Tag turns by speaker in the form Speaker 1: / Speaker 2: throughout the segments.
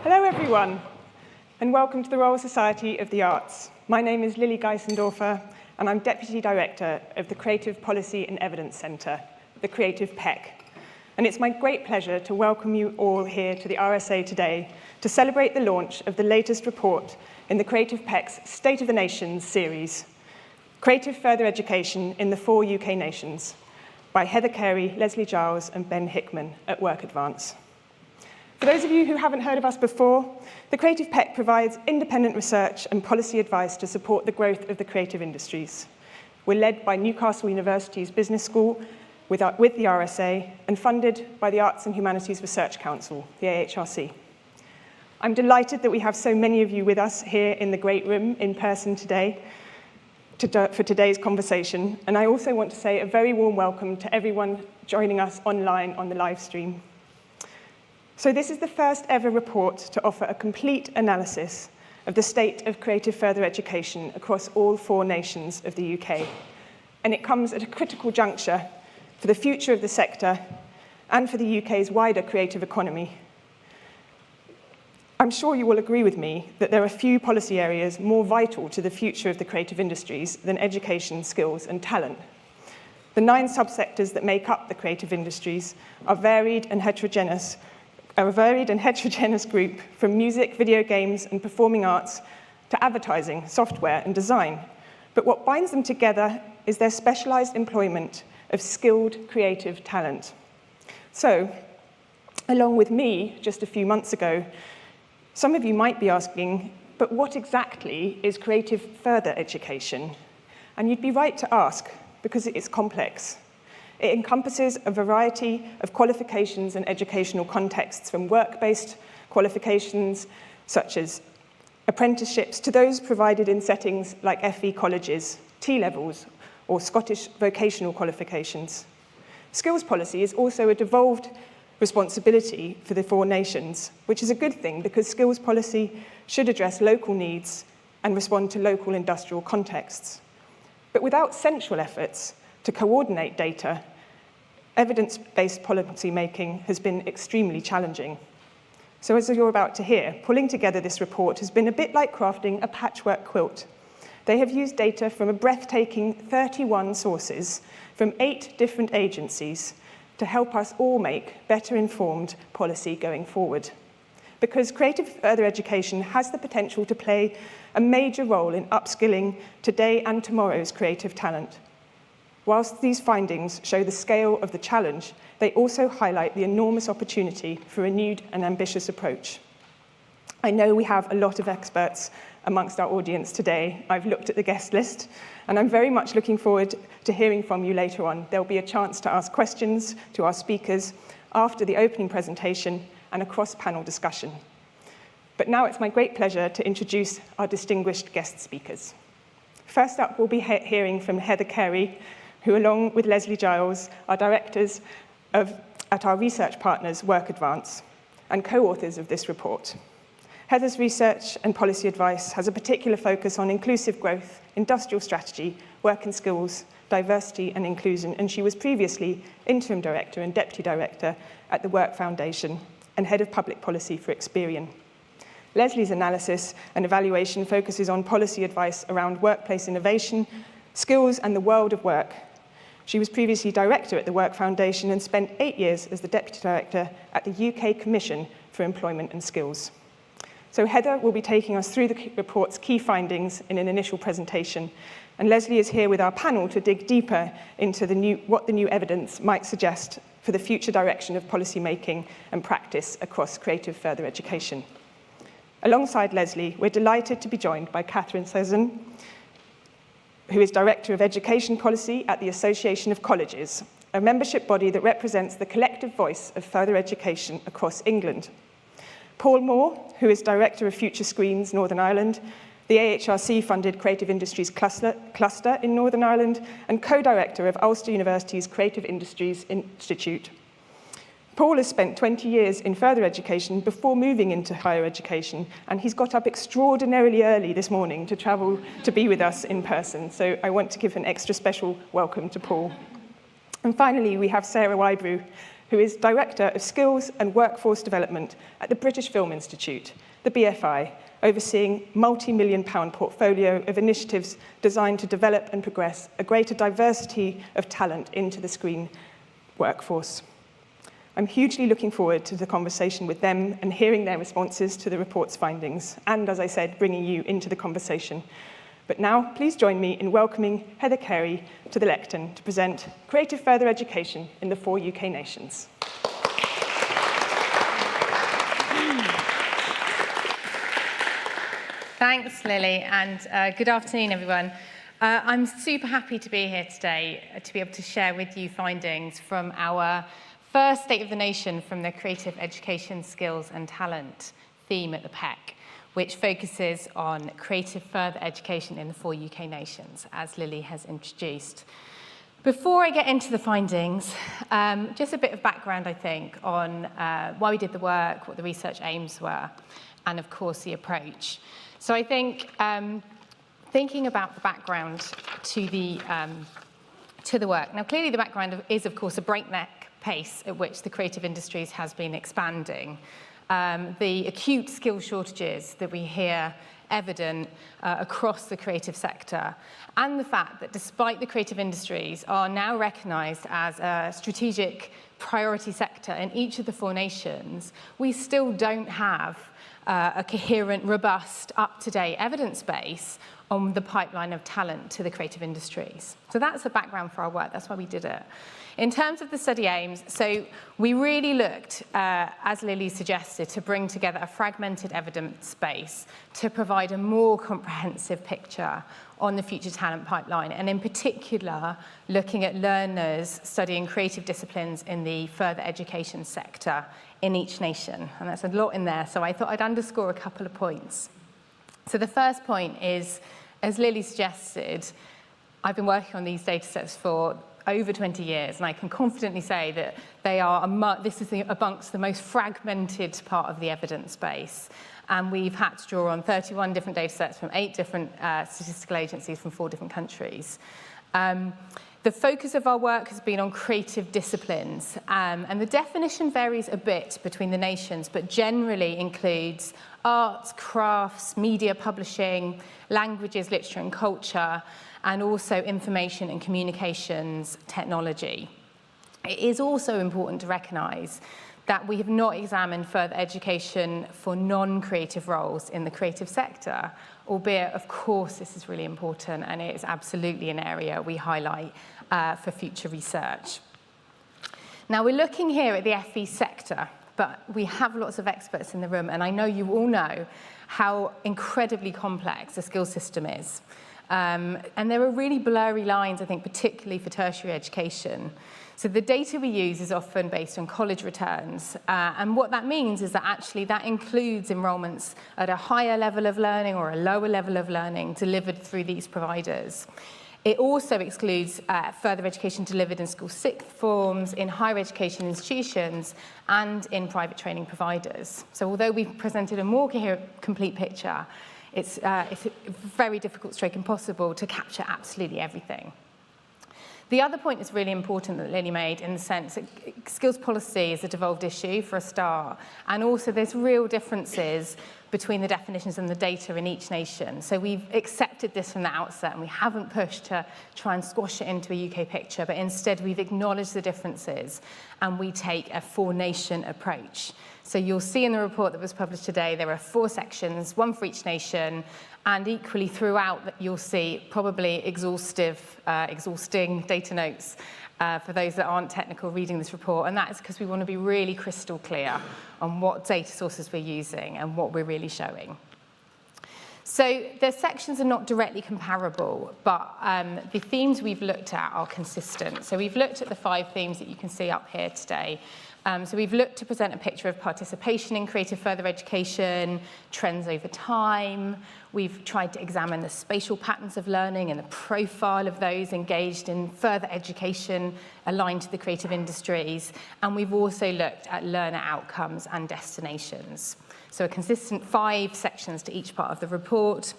Speaker 1: Hello, everyone, and welcome to the Royal Society of the Arts. My name is Lily Geisendorfer, and I'm Deputy Director of the Creative Policy and Evidence Centre, the Creative PEC. And it's my great pleasure to welcome you all here to the RSA today to celebrate the launch of the latest report in the Creative PEC's State of the Nations series, Creative Further Education in the 4 UK Nations, by Heather Carey, Leslie Giles, and Ben Hickman at Work Advance. For those of you who haven't heard of us before, the Creative PEC provides independent research and policy advice to support the growth of the creative industries. We're led by Newcastle University's Business School with the RSA and funded by the Arts and Humanities Research Council, the AHRC. I'm delighted that we have so many of you with us here in the great room in person today for today's conversation, and I also want to say a very warm welcome to everyone joining us online on the live stream. So this is the first ever report to offer a complete analysis of the state of creative further education across all 4 nations of the UK, and it comes at a critical juncture for the future of the sector and for the UK's wider creative economy. I'm sure you will agree with me that there are few policy areas more vital to the future of the creative industries than education, skills, and talent. The 9 subsectors that make up the creative industries are a varied and heterogeneous group, from music, video games, and performing arts to advertising, software, and design. But what binds them together is their specialized employment of skilled creative talent. So, along with me just a few months ago, some of you might be asking, but what exactly is creative further education? And you'd be right to ask, because it is complex. It encompasses a variety of qualifications and educational contexts, from work-based qualifications, such as apprenticeships, to those provided in settings like FE colleges, T-levels, or Scottish vocational qualifications. Skills policy is also a devolved responsibility for the 4 nations, which is a good thing because skills policy should address local needs and respond to local industrial contexts. But without central efforts to coordinate data, evidence-based policy making has been extremely challenging. So as you're about to hear, pulling together this report has been a bit like crafting a patchwork quilt. They have used data from a breathtaking 31 sources from 8 different agencies to help us all make better informed policy going forward. Because creative further education has the potential to play a major role in upskilling today and tomorrow's creative talent. Whilst these findings show the scale of the challenge, they also highlight the enormous opportunity for a renewed and ambitious approach. I know we have a lot of experts amongst our audience today. I've looked at the guest list, and I'm very much looking forward to hearing from you later on. There'll be a chance to ask questions to our speakers after the opening presentation and a cross-panel discussion. But now it's my great pleasure to introduce our distinguished guest speakers. First up, we'll be hearing from Heather Carey, who, along with Leslie Giles, are directors at our research partners, Work Advance, and co-authors of this report. Heather's research and policy advice has a particular focus on inclusive growth, industrial strategy, work and skills, diversity and inclusion, and she was previously interim director and deputy director at the Work Foundation and head of public policy for Experian. Leslie's analysis and evaluation focuses on policy advice around workplace innovation, skills, and the world of work. She was previously director at the Work Foundation and spent 8 years as the deputy director at the UK Commission for Employment and Skills. So Heather will be taking us through the report's key findings in an initial presentation, and Leslie is here with our panel to dig deeper into what the new evidence might suggest for the future direction of policy making and practice across creative further education. Alongside Leslie, we're delighted to be joined by Catherine Sezon, who is Director of Education Policy at the Association of Colleges, a membership body that represents the collective voice of further education across England. Paul Moore, who is Director of Future Screens Northern Ireland, the AHRC-funded Creative Industries Cluster in Northern Ireland, and co-director of Ulster University's Creative Industries Institute. Paul has spent 20 years in further education before moving into higher education, and he's got up extraordinarily early this morning to travel to be with us in person. So I want to give an extra special welcome to Paul. And finally, we have Sarah Wybrew, who is Director of Skills and Workforce Development at the British Film Institute, the BFI, overseeing multi-million-pound portfolio of initiatives designed to develop and progress a greater diversity of talent into the screen workforce. I'm hugely looking forward to the conversation with them and hearing their responses to the report's findings, and, as I said, bringing you into the conversation. But now, please join me in welcoming Heather Carey to the lectern to present Creative Further Education in the 4 UK nations.
Speaker 2: Thanks, Lily, and good afternoon, everyone. I'm super happy to be here today to be able to share with you findings from our first State of the Nation from the Creative Education, Skills and Talent theme at the PEC, which focuses on creative further education in the 4 UK nations, as Lily has introduced. Before I get into the findings, just a bit of background, I think, on why we did the work, what the research aims were, and of course the approach. So I think thinking about the background to the work. Now, clearly the background is, of course, a breakneck pace at which the creative industries has been expanding. The acute skill shortages that we hear evident across the creative sector, and the fact that despite the creative industries are now recognised as a strategic priority sector in each of the 4 nations, we still don't have a coherent, robust, up-to-date evidence base on the pipeline of talent to the creative industries. So that's the background for our work. That's why we did it. In terms of the study aims, so we really looked, as Lily suggested, to bring together a fragmented evidence base to provide a more comprehensive picture on the future talent pipeline, and in particular, looking at learners studying creative disciplines in the further education sector in each nation. And that's a lot in there, so I thought I'd underscore a couple of points. So the first point is, as Lily suggested, I've been working on these data sets for over 20 years, and I can confidently say that they are this is amongst the most fragmented part of the evidence base. And we've had to draw on 31 different data sets from 8 different statistical agencies from 4 different countries. The focus of our work has been on creative disciplines, and the definition varies a bit between the nations, but generally includes arts, crafts, media publishing, languages, literature and culture, and also information and communications technology. It is also important to recognise that we have not examined further education for non-creative roles in the creative sector, albeit, of course, this is really important, and it is absolutely an area we highlight for future research. Now, we're looking here at the FE sector, but we have lots of experts in the room, and I know you all know how incredibly complex the skills system is. And there are really blurry lines, I think, particularly for tertiary education. So the data we use is often based on college returns. And what that means is that actually that includes enrolments at a higher level of learning or a lower level of learning delivered through these providers. It also excludes further education delivered in school sixth forms, in higher education institutions, and in private training providers. So although we've presented a more coherent, complete picture, it's very difficult, stroke impossible, to capture absolutely everything. The other point is really important that Lily made, in the sense that skills policy is a devolved issue for a start, and also there's real differences between the definitions and the data in each nation. So we've accepted this from the outset, and we haven't pushed to try and squash it into a UK picture, but instead we've acknowledged the differences, and we take a 4-nation approach. So you'll see in the report that was published today, there are 4 sections, 1 for each nation, and equally throughout that you'll see probably exhausting data notes for those that aren't technical reading this report, and that is because we want to be really crystal clear on what data sources we're using and what we're really showing. So the sections are not directly comparable, but the themes we've looked at are consistent. So we've looked at the 5 themes that you can see up here today. So we've looked to present a picture of participation in creative further education, trends over time. We've tried to examine the spatial patterns of learning and the profile of those engaged in further education aligned to the creative industries. And we've also looked at learner outcomes and destinations. So a consistent 5 sections to each part of the report.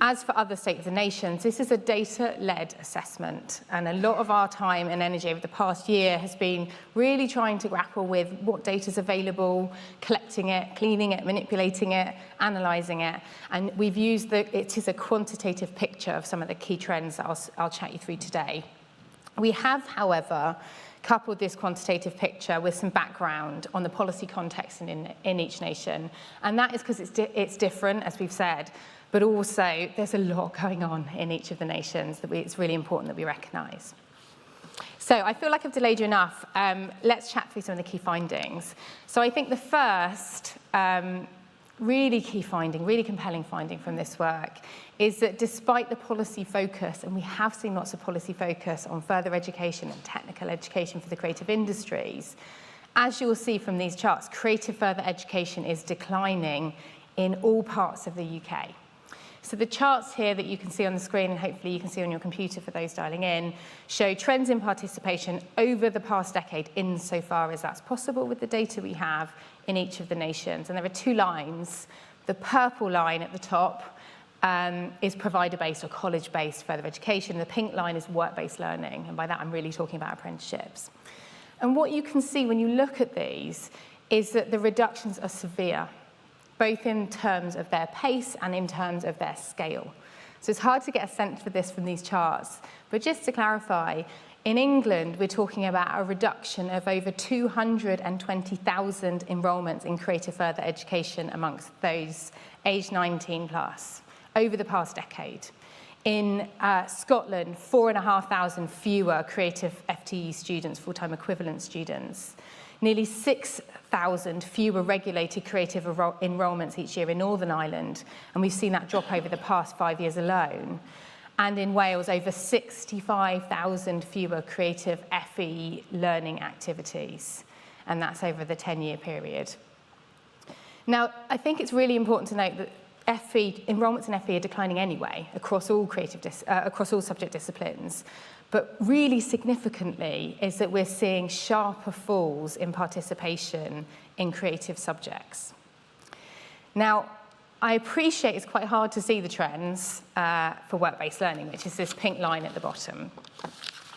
Speaker 2: As for other State of the Nations, this is a data-led assessment, and a lot of our time and energy over the past year has been really trying to grapple with what data is available, collecting it, cleaning it, manipulating it, analysing it, and we've used it is a quantitative picture of some of the key trends that I'll chat you through today. We have, however, coupled this quantitative picture with some background on the policy context in each nation, and that is because it's different, as we've said, but also there's a lot going on in each of the nations that it's really important that we recognise. So I feel like I've delayed you enough. Let's chat through some of the key findings. So I think the first really key finding, really compelling finding from this work is that despite the policy focus, and we have seen lots of policy focus on further education and technical education for the creative industries, as you'll see from these charts, creative further education is declining in all parts of the UK. So the charts here that you can see on the screen, and hopefully you can see on your computer for those dialing in, show trends in participation over the past decade insofar as that's possible with the data we have in each of the nations. And there are two lines. The purple line at the top is provider-based or college-based further education. The pink line is work-based learning, and by that I'm really talking about apprenticeships. And what you can see when you look at these is that the reductions are severe, both in terms of their pace and in terms of their scale. So it's hard to get a sense for this from these charts, but just to clarify, in England, we're talking about a reduction of over 220,000 enrolments in creative further education amongst those aged 19 plus over the past decade. In Scotland, 4,500 fewer creative FTE students, full-time equivalent students. Nearly 6,000 fewer regulated creative enrolments each year in Northern Ireland, and we've seen that drop over the past 5 years alone. And in Wales, over 65,000 fewer creative FE learning activities, and that's over the 10-year period. Now, I think it's really important to note that enrolments in FE are declining anyway across all across all subject disciplines. But really significantly is that we're seeing sharper falls in participation in creative subjects. Now, I appreciate it's quite hard to see the trends for work-based learning, which is this pink line at the bottom.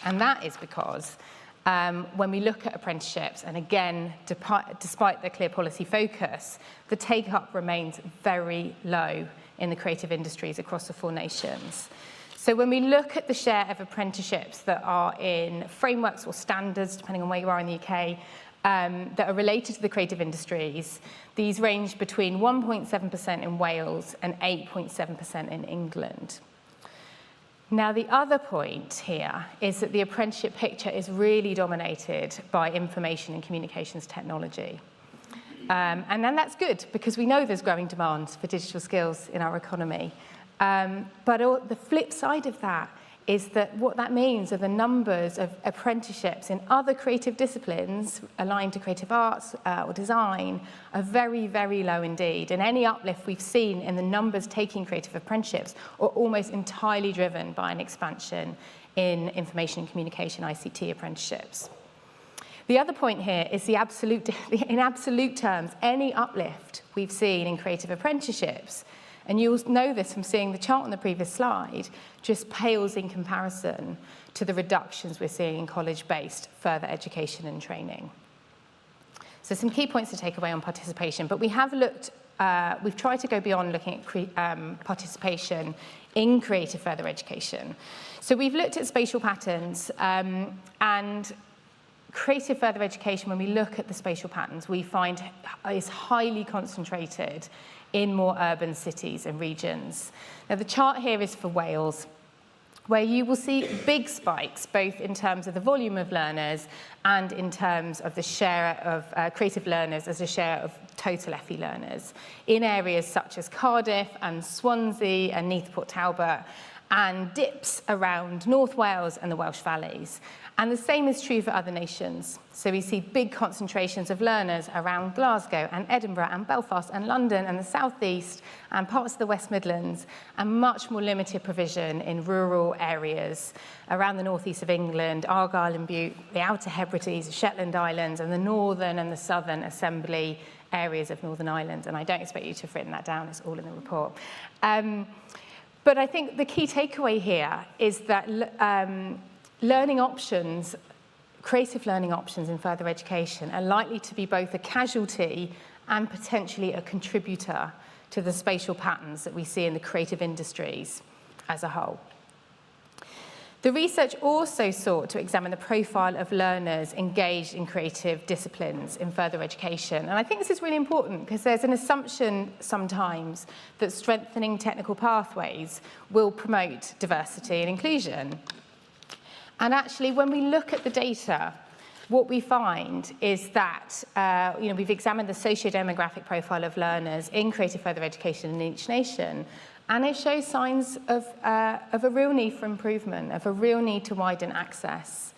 Speaker 2: And that is because when we look at apprenticeships, and again, despite the clear policy focus, the take-up remains very low in the creative industries across the 4 nations. So when we look at the share of apprenticeships that are in frameworks or standards, depending on where you are in the UK, that are related to the creative industries, these range between 1.7% in Wales and 8.7% in England. Now, the other point here is that the apprenticeship picture is really dominated by information and communications technology. And then that's good, because we know there's growing demand for digital skills in our economy. But the flip side of that is that what that means are the numbers of apprenticeships in other creative disciplines aligned to creative arts or design are very, very low indeed. And any uplift we've seen in the numbers taking creative apprenticeships are almost entirely driven by an expansion in information and communication ICT apprenticeships. The other point here is in absolute terms, any uplift we've seen in creative apprenticeships, and you'll know this from seeing the chart on the previous slide, just pales in comparison to the reductions we're seeing in college-based further education and training. So some key points to take away on participation, but we have looked, we've tried to go beyond looking at participation in creative further education. So we've looked at spatial patterns and creative further education, when we look at the spatial patterns, we find is highly concentrated in more urban cities and regions. Now, the chart here is for Wales, where you will see big spikes, both in terms of the volume of learners and in terms of the share of creative learners as a share of total FE learners, in areas such as Cardiff and Swansea and Neath Port Talbot, and dips around North Wales and the Welsh Valleys. And the same is true for other nations. So we see big concentrations of learners around Glasgow and Edinburgh and Belfast and London and the South East and parts of the West Midlands, and much more limited provision in rural areas around the northeast of England, Argyll and Bute, the Outer Hebrides, the Shetland Islands, and the northern and the southern assembly areas of Northern Ireland. And I don't expect you to have written that down, it's all in the report. But I think the key takeaway here is that learning options, creative learning options in further education are likely to be both a casualty and potentially a contributor to the spatial patterns that we see in the creative industries as a whole. The research also sought to examine the profile of learners engaged in creative disciplines in further education. And I think this is really important because there's an assumption sometimes that strengthening technical pathways will promote diversity and inclusion. And actually, when we look at the data, what we find is that we've examined the socio-demographic profile of learners in creative further education in each nation, and it shows signs of a real need for improvement, of a real need to widen access.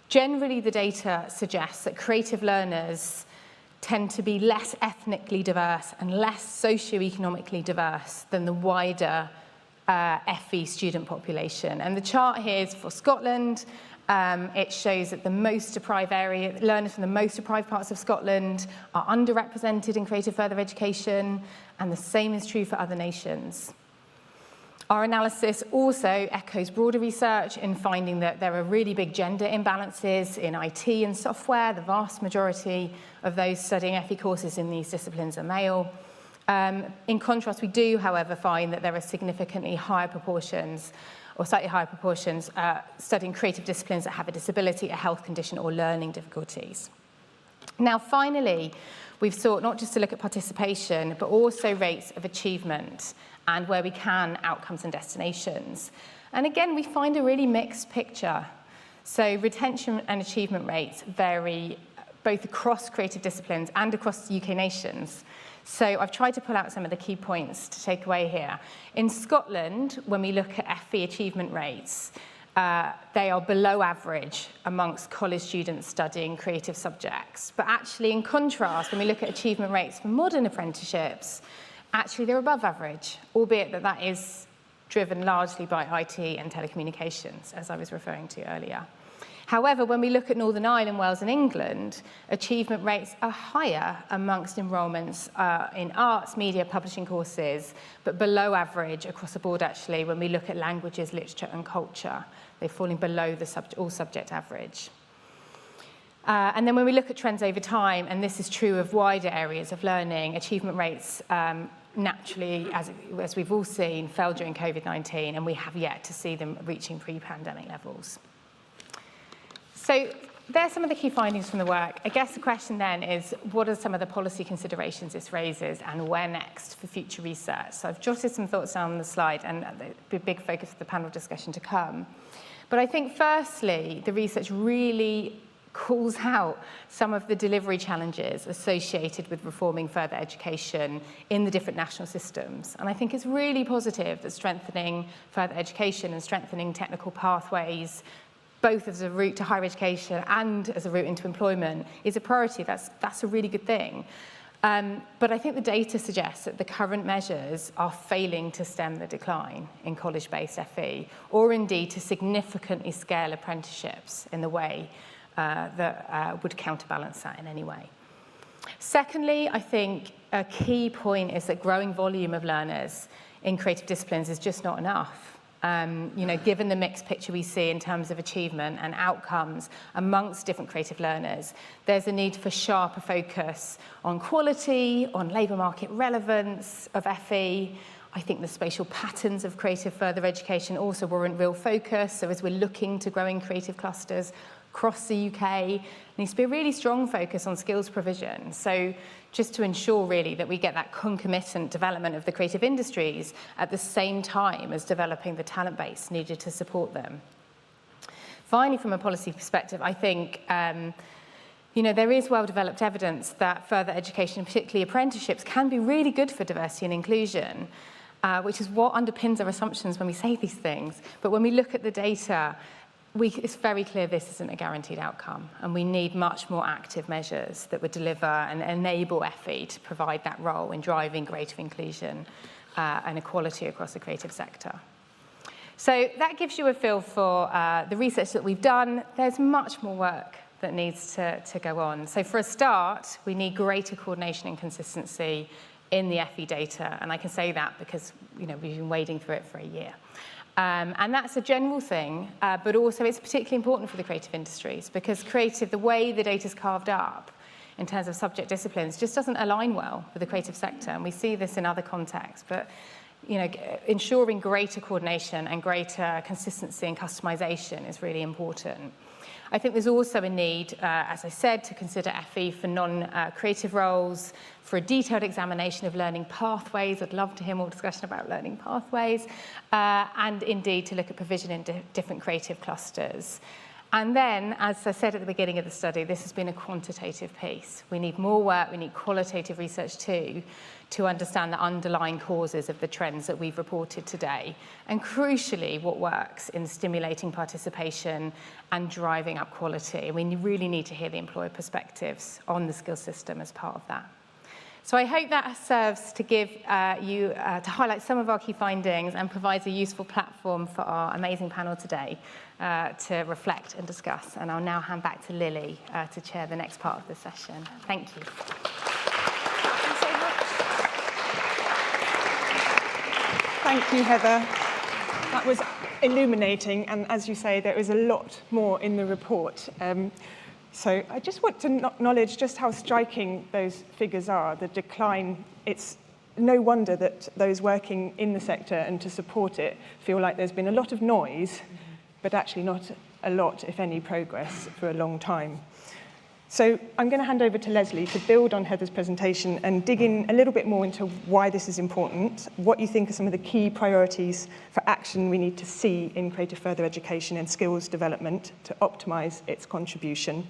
Speaker 2: Generally, the data suggests that creative learners tend to be less ethnically diverse and less socioeconomically diverse than the wider FE student population. And the chart here is for Scotland. It shows that the most deprived area, learners from the most deprived parts of Scotland are underrepresented in creative further education, and the same is true for other nations. Our analysis also echoes broader research in finding that there are really big gender imbalances in IT and software. The vast majority of those studying FE courses in these disciplines are male. In contrast, we do, however, find that there are significantly higher proportions or slightly higher proportions studying creative disciplines that have a disability, a health condition, or learning difficulties. Now, finally, we've sought not just to look at participation, but also rates of achievement and, where we can, outcomes and destinations. And again, we find a really mixed picture. So retention and achievement rates vary both across creative disciplines and across UK nations. So I've tried to pull out some of the key points to take away here. In Scotland, when we look at FE achievement rates, they are below average amongst college students studying creative subjects. But actually, in contrast, when we look at achievement rates for modern apprenticeships, actually they're above average, albeit that that is driven largely by IT and telecommunications, as I was referring to earlier. However, when we look at Northern Ireland, Wales and England, achievement rates are higher amongst enrolments in arts, media, publishing courses, but below average across the board, actually, when we look at languages, literature and culture. They're falling below the all-subject average. And then when we look at trends over time, and this is true of wider areas of learning, achievement rates naturally, as we've all seen, fell during COVID-19, and we have yet to see them reaching pre-pandemic levels. So there's some of the key findings from the work. I guess the question then is, what are some of the policy considerations this raises, and where next for future research? So I've jotted some thoughts down on the slide, and the big focus of the panel discussion to come. But I think, firstly, the research really calls out some of the delivery challenges associated with reforming further education in the different national systems. And I think it's really positive that strengthening further education and strengthening technical pathways, both as a route to higher education and as a route into employment, is a priority. That's a really good thing. But I think the data suggests that the current measures are failing to stem the decline in college-based FE, or indeed to significantly scale apprenticeships in the way that would counterbalance that in any way. Secondly, I think a key point is that growing volume of learners in creative disciplines is just not enough. Given the mixed picture we see in terms of achievement and outcomes amongst different creative learners, there's a need for sharper focus on quality, on labour market relevance of FE. I think the spatial patterns of creative further education also warrant real focus. So as we're looking to growing creative clusters across the UK, there needs to be a really strong focus on skills provision. So just to ensure really that we get that concomitant development of the creative industries at the same time as developing the talent base needed to support them. Finally, from a policy perspective, I think there is well-developed evidence that further education, particularly apprenticeships, can be really good for diversity and inclusion, which is what underpins our assumptions when we say these things. But when we look at the data, it's very clear this isn't a guaranteed outcome, and we need much more active measures that would deliver and enable FE to provide that role in driving greater inclusion and equality across the creative sector. So that gives you a feel for the research that we've done. There's much more work that needs to go on. So for a start, we need greater coordination and consistency in the FE data, and I can say that because we've been wading through it for a year. And that's a general thing, but also it's particularly important for the creative industries because the way the data is carved up in terms of subject disciplines just doesn't align well with the creative sector, and we see this in other contexts. But ensuring greater coordination and greater consistency and customization is really important. I think there's also a need, as I said, to consider FE for non-creative roles, for a detailed examination of learning pathways. I'd love to hear more discussion about learning pathways, and indeed to look at provision in different creative clusters. And then, as I said at the beginning of the study, this has been a quantitative piece. We need more work, we need qualitative research too, to understand the underlying causes of the trends that we've reported today, and crucially, what works in stimulating participation and driving up quality. And we really need to hear the employer perspectives on the skills system as part of that. So I hope that serves to give to highlight some of our key findings and provides a useful platform for our amazing panel today to reflect and discuss. And I'll now hand back to Lily to chair the next part of the session. Thank you.
Speaker 1: Thank you, Heather. That was illuminating, and as you say, there is a lot more in the report. So I just want to acknowledge just how striking those figures are, the decline. It's no wonder that those working in the sector and to support it feel like there's been a lot of noise, but actually not a lot, if any, progress for a long time. So I'm going to hand over to Leslie to build on Heather's presentation and dig in a little bit more into why this is important, what you think are some of the key priorities for action we need to see in creative further education and skills development to optimise its contribution,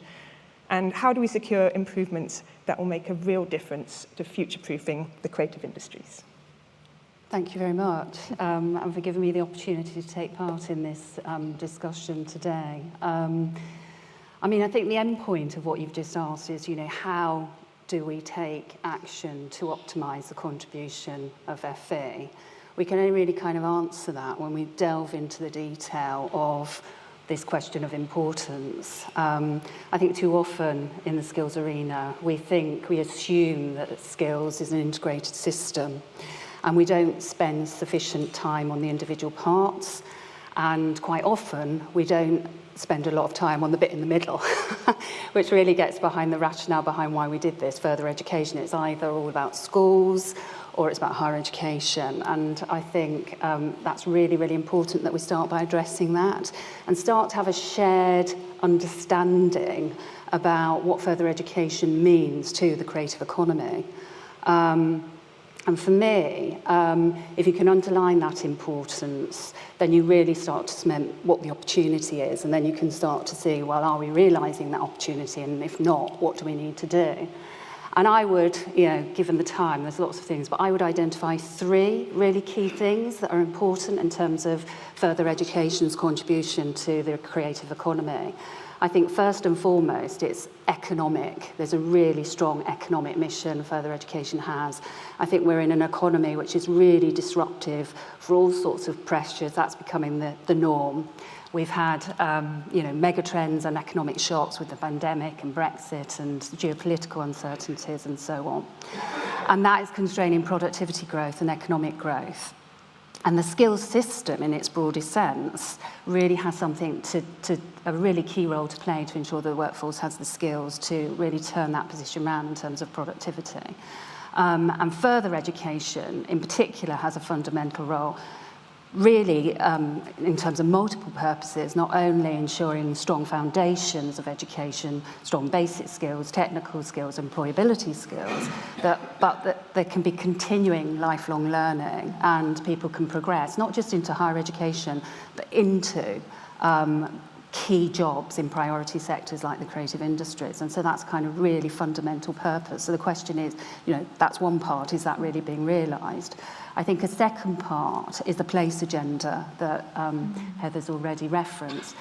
Speaker 1: and how do we secure improvements that will make a real difference to future-proofing the creative industries.
Speaker 3: Thank you very much, and for giving me the opportunity to take part in this discussion today. I think the end point of what you've just asked is, how do we take action to optimise the contribution of FE? We can only really kind of answer that when we delve into the detail of this question of importance. I think too often in the skills arena, we assume that skills is an integrated system, and we don't spend sufficient time on the individual parts, and quite often we don't spend a lot of time on the bit in the middle, which really gets behind the rationale behind why we did this, further education. It's either all about schools or it's about higher education. And I think that's really, really important that we start by addressing that and start to have a shared understanding about what further education means to the creative economy. And for me, if you can underline that importance, then you really start to cement what the opportunity is, and then you can start to see, well, are we realising that opportunity? And if not, what do we need to do? And I would, given the time, there's lots of things, but I would identify 3 really key things that are important in terms of further education's contribution to the creative economy. I think first and foremost, it's economic. There's a really strong economic mission further education has. I think we're in an economy which is really disruptive for all sorts of pressures. That's becoming the norm. We've had, mega trends and economic shocks with the pandemic and Brexit and geopolitical uncertainties and so on. And that is constraining productivity growth and economic growth. And the skills system, in its broadest sense, really has something a really key role to play to ensure that the workforce has the skills to really turn that position around in terms of productivity. And further education, in particular, has a fundamental role, really, in terms of multiple purposes, not only ensuring strong foundations of education, strong basic skills, technical skills, employability skills, but that there can be continuing lifelong learning and people can progress, not just into higher education, but into key jobs in priority sectors like the creative industries. And so that's kind of really fundamental purpose. So the question is, that's one part, is that really being realised? I think a second part is the place agenda that Heather's already referenced.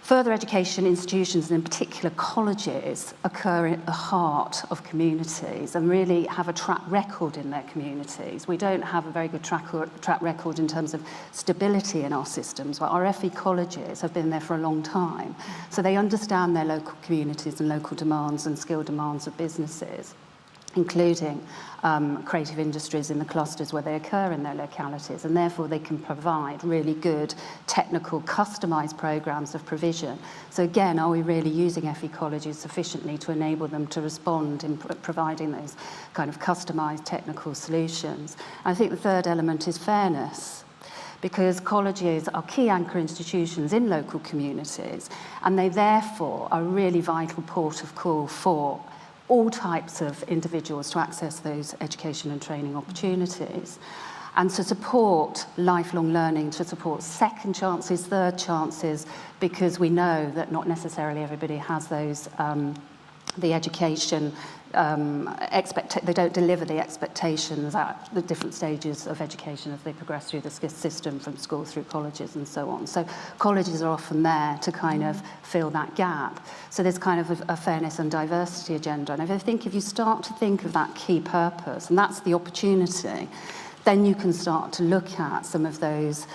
Speaker 3: Further education institutions, and in particular colleges, occur at the heart of communities and really have a track record in their communities. We don't have a very good track record in terms of stability in our systems, but our FE colleges have been there for a long time. So they understand their local communities and local demands and skill demands of businesses. including creative industries in the clusters where they occur in their localities, and therefore they can provide really good technical customised programmes of provision. So again, are we really using FE colleges sufficiently to enable them to respond in providing those kind of customised technical solutions? I think the third element is fairness, because colleges are key anchor institutions in local communities, and they therefore are a really vital port of call for all types of individuals to access those education and training opportunities, and to support lifelong learning, to support second chances, third chances, because we know that not necessarily everybody has those, the education, they don't deliver the expectations at the different stages of education as they progress through the system from school through colleges and so on. So colleges are often there to kind of fill that gap. So there's kind of a fairness and diversity agenda. And I think if you start to think of that key purpose, and that's the opportunity, then you can start to look at some of those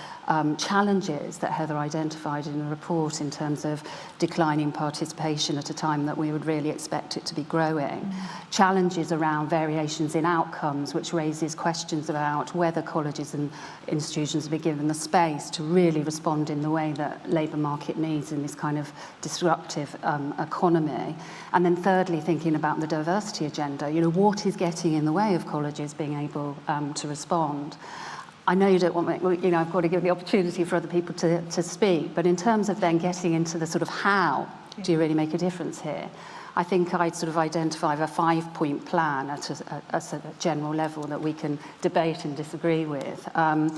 Speaker 3: challenges that Heather identified in the report in terms of declining participation at a time that we would really expect it to be growing. Challenges around variations in outcomes, which raises questions about whether colleges and institutions will be given the space to really respond in the way that labour market needs in this kind of disruptive economy. And then thirdly, thinking about the diversity agenda, you know, what is getting in the way of colleges being able to respond? I know you don't want me, you know, I've got to give the opportunity for other people to speak, but in terms of then getting into the sort of how do you really make a difference here, I think I'd sort of identify a 5-point plan at a general level that we can debate and disagree with. And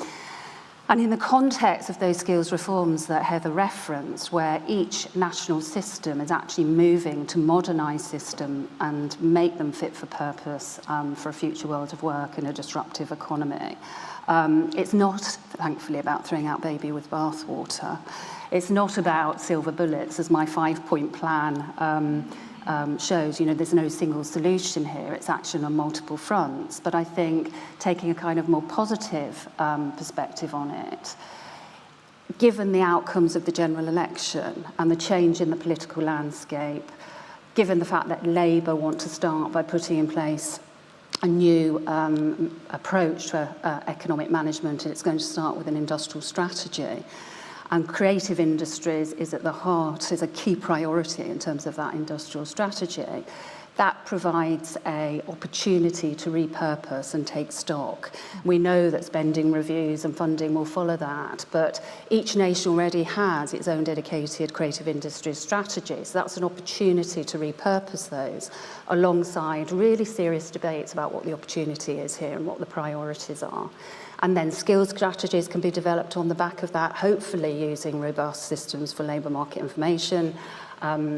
Speaker 3: in the context of those skills reforms that Heather referenced, where each national system is actually moving to modernise system and make them fit for purpose for a future world of work in a disruptive economy, it's not, thankfully, about throwing out baby with bathwater. It's not about silver bullets, as my 5-point plan shows. You know, there's no single solution here. It's action on multiple fronts. But I think taking a kind of more positive perspective on it, given the outcomes of the general election and the change in the political landscape, given the fact that Labour want to start by putting in place a new approach to economic management, and it's going to start with an industrial strategy. And creative industries is at the heart, is a key priority in terms of that industrial strategy. That provides an opportunity to repurpose and take stock. We know that spending reviews and funding will follow that, but each nation already has its own dedicated creative industry strategy. So that's an opportunity to repurpose those alongside really serious debates about what the opportunity is here and what the priorities are. And then skills strategies can be developed on the back of that, hopefully using robust systems for labour market information.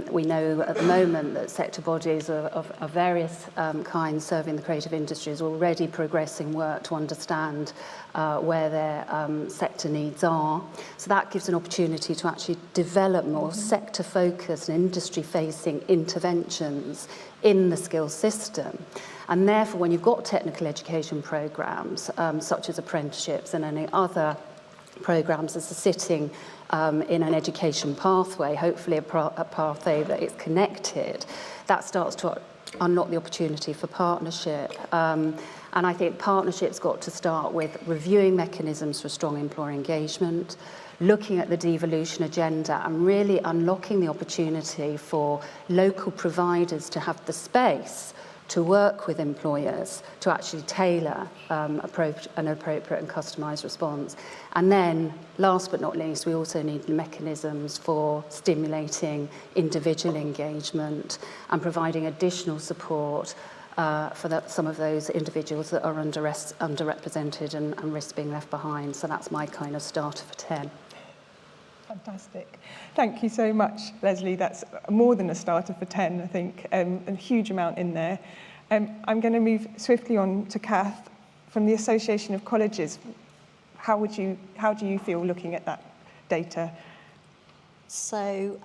Speaker 3: We know at the moment that sector bodies of various kinds serving the creative industries are already progressing work to understand where their sector needs are. So that gives an opportunity to actually develop more sector-focused and industry-facing interventions in the skills system. And therefore, when you've got technical education programmes, such as apprenticeships and any other programmes as a sitting in an education pathway, hopefully a pathway that is connected, that starts to unlock the opportunity for partnership. And I think partnership's got to start with reviewing mechanisms for strong employer engagement, looking at the devolution agenda and really unlocking the opportunity for local providers to have the space to work with employers to actually tailor an appropriate and customised response. And then, last but not least, we also need mechanisms for stimulating individual engagement and providing additional support for some of those individuals that are underrepresented and risk being left behind. So that's my kind of starter for 10.
Speaker 1: Fantastic. Thank you so much, Leslie. That's more than a starter for 10, I think, a huge amount in there. I'm going to move swiftly on to Kath from the Association of Colleges. How do you feel looking at that data?
Speaker 4: So,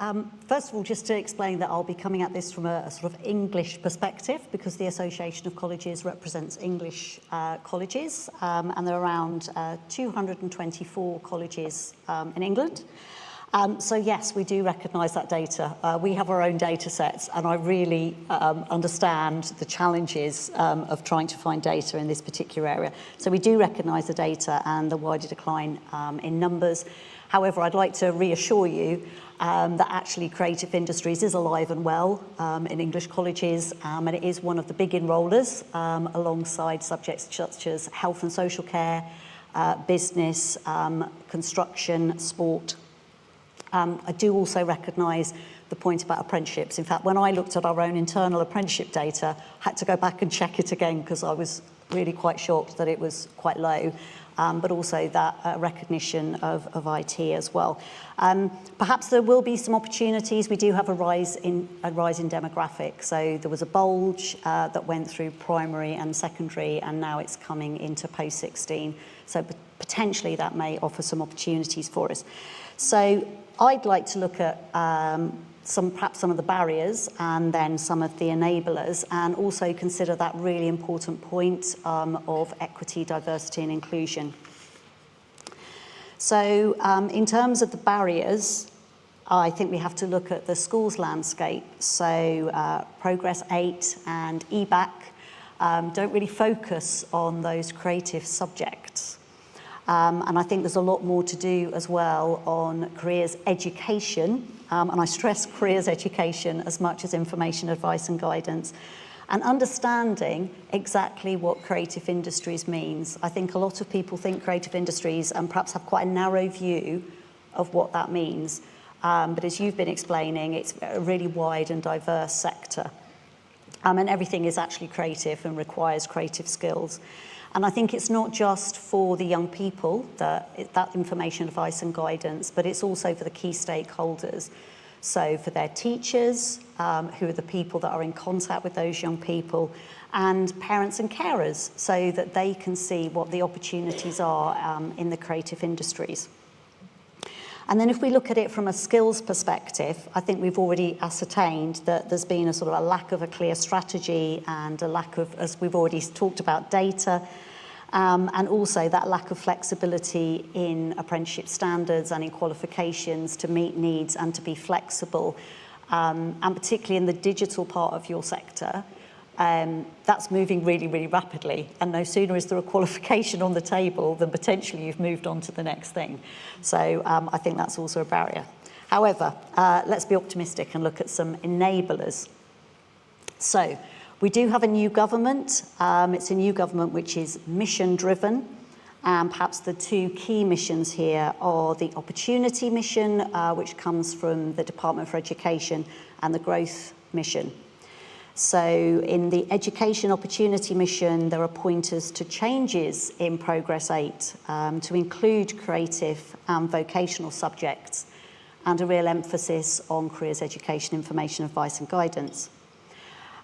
Speaker 4: first of all, just to explain that I'll be coming at this from a sort of English perspective, because the Association of Colleges represents English colleges, and there are around 224 colleges in England. So yes, we do recognise that data. We have our own data sets, and I really understand the challenges of trying to find data in this particular area. So we do recognise the data and the wider decline in numbers. However, I'd like to reassure you that actually creative industries is alive and well in English colleges, and it is one of the big enrollers alongside subjects such as health and social care, business, construction, sport. I do also recognise the point about apprenticeships. In fact, when I looked at our own internal apprenticeship data, I had to go back and check it again because I was really quite shocked that it was quite low, but also that recognition of IT as well. Perhaps there will be some opportunities. We do have a rise in demographics. So there was a bulge that went through primary and secondary, and now it's coming into post-16. So potentially that may offer some opportunities for us. So I'd like to look at perhaps some of the barriers and then some of the enablers, and also consider that really important point of equity, diversity and inclusion. So in terms of the barriers, I think we have to look at the schools landscape. So Progress 8 and EBAC don't really focus on those creative subjects. And I think there's a lot more to do as well on careers education, and I stress careers education as much as information, advice and guidance, and understanding exactly what creative industries means. I think a lot of people think creative industries and perhaps have quite a narrow view of what that means. But as you've been explaining, it's a really wide and diverse sector. And everything is actually creative and requires creative skills. And I think it's not just for the young people, that information, advice and guidance, but it's also for the key stakeholders. So for their teachers, who are the people that are in contact with those young people, and parents and carers, so that they can see what the opportunities are in the creative industries. And then if we look at it from a skills perspective, I think we've already ascertained that there's been a sort of a lack of a clear strategy and a lack of, as we've already talked about, data, and also that lack of flexibility in apprenticeship standards and in qualifications to meet needs and to be flexible, and particularly in the digital part of your sector. That's moving really, really rapidly, and no sooner is there a qualification on the table than potentially you've moved on to the next thing. So I think that's also a barrier. However, let's be optimistic and look at some enablers. So we do have a new government. It's a new government which is mission-driven, and perhaps the two key missions here are the opportunity mission, which comes from the Department for Education, and the growth mission. So in the Education Opportunity Mission, there are pointers to changes in Progress 8 to include creative and vocational subjects, and a real emphasis on careers education, information, advice and guidance.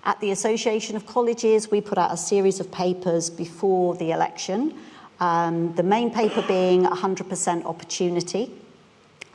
Speaker 4: At the Association of Colleges, we put out a series of papers before the election, the main paper being 100% opportunity,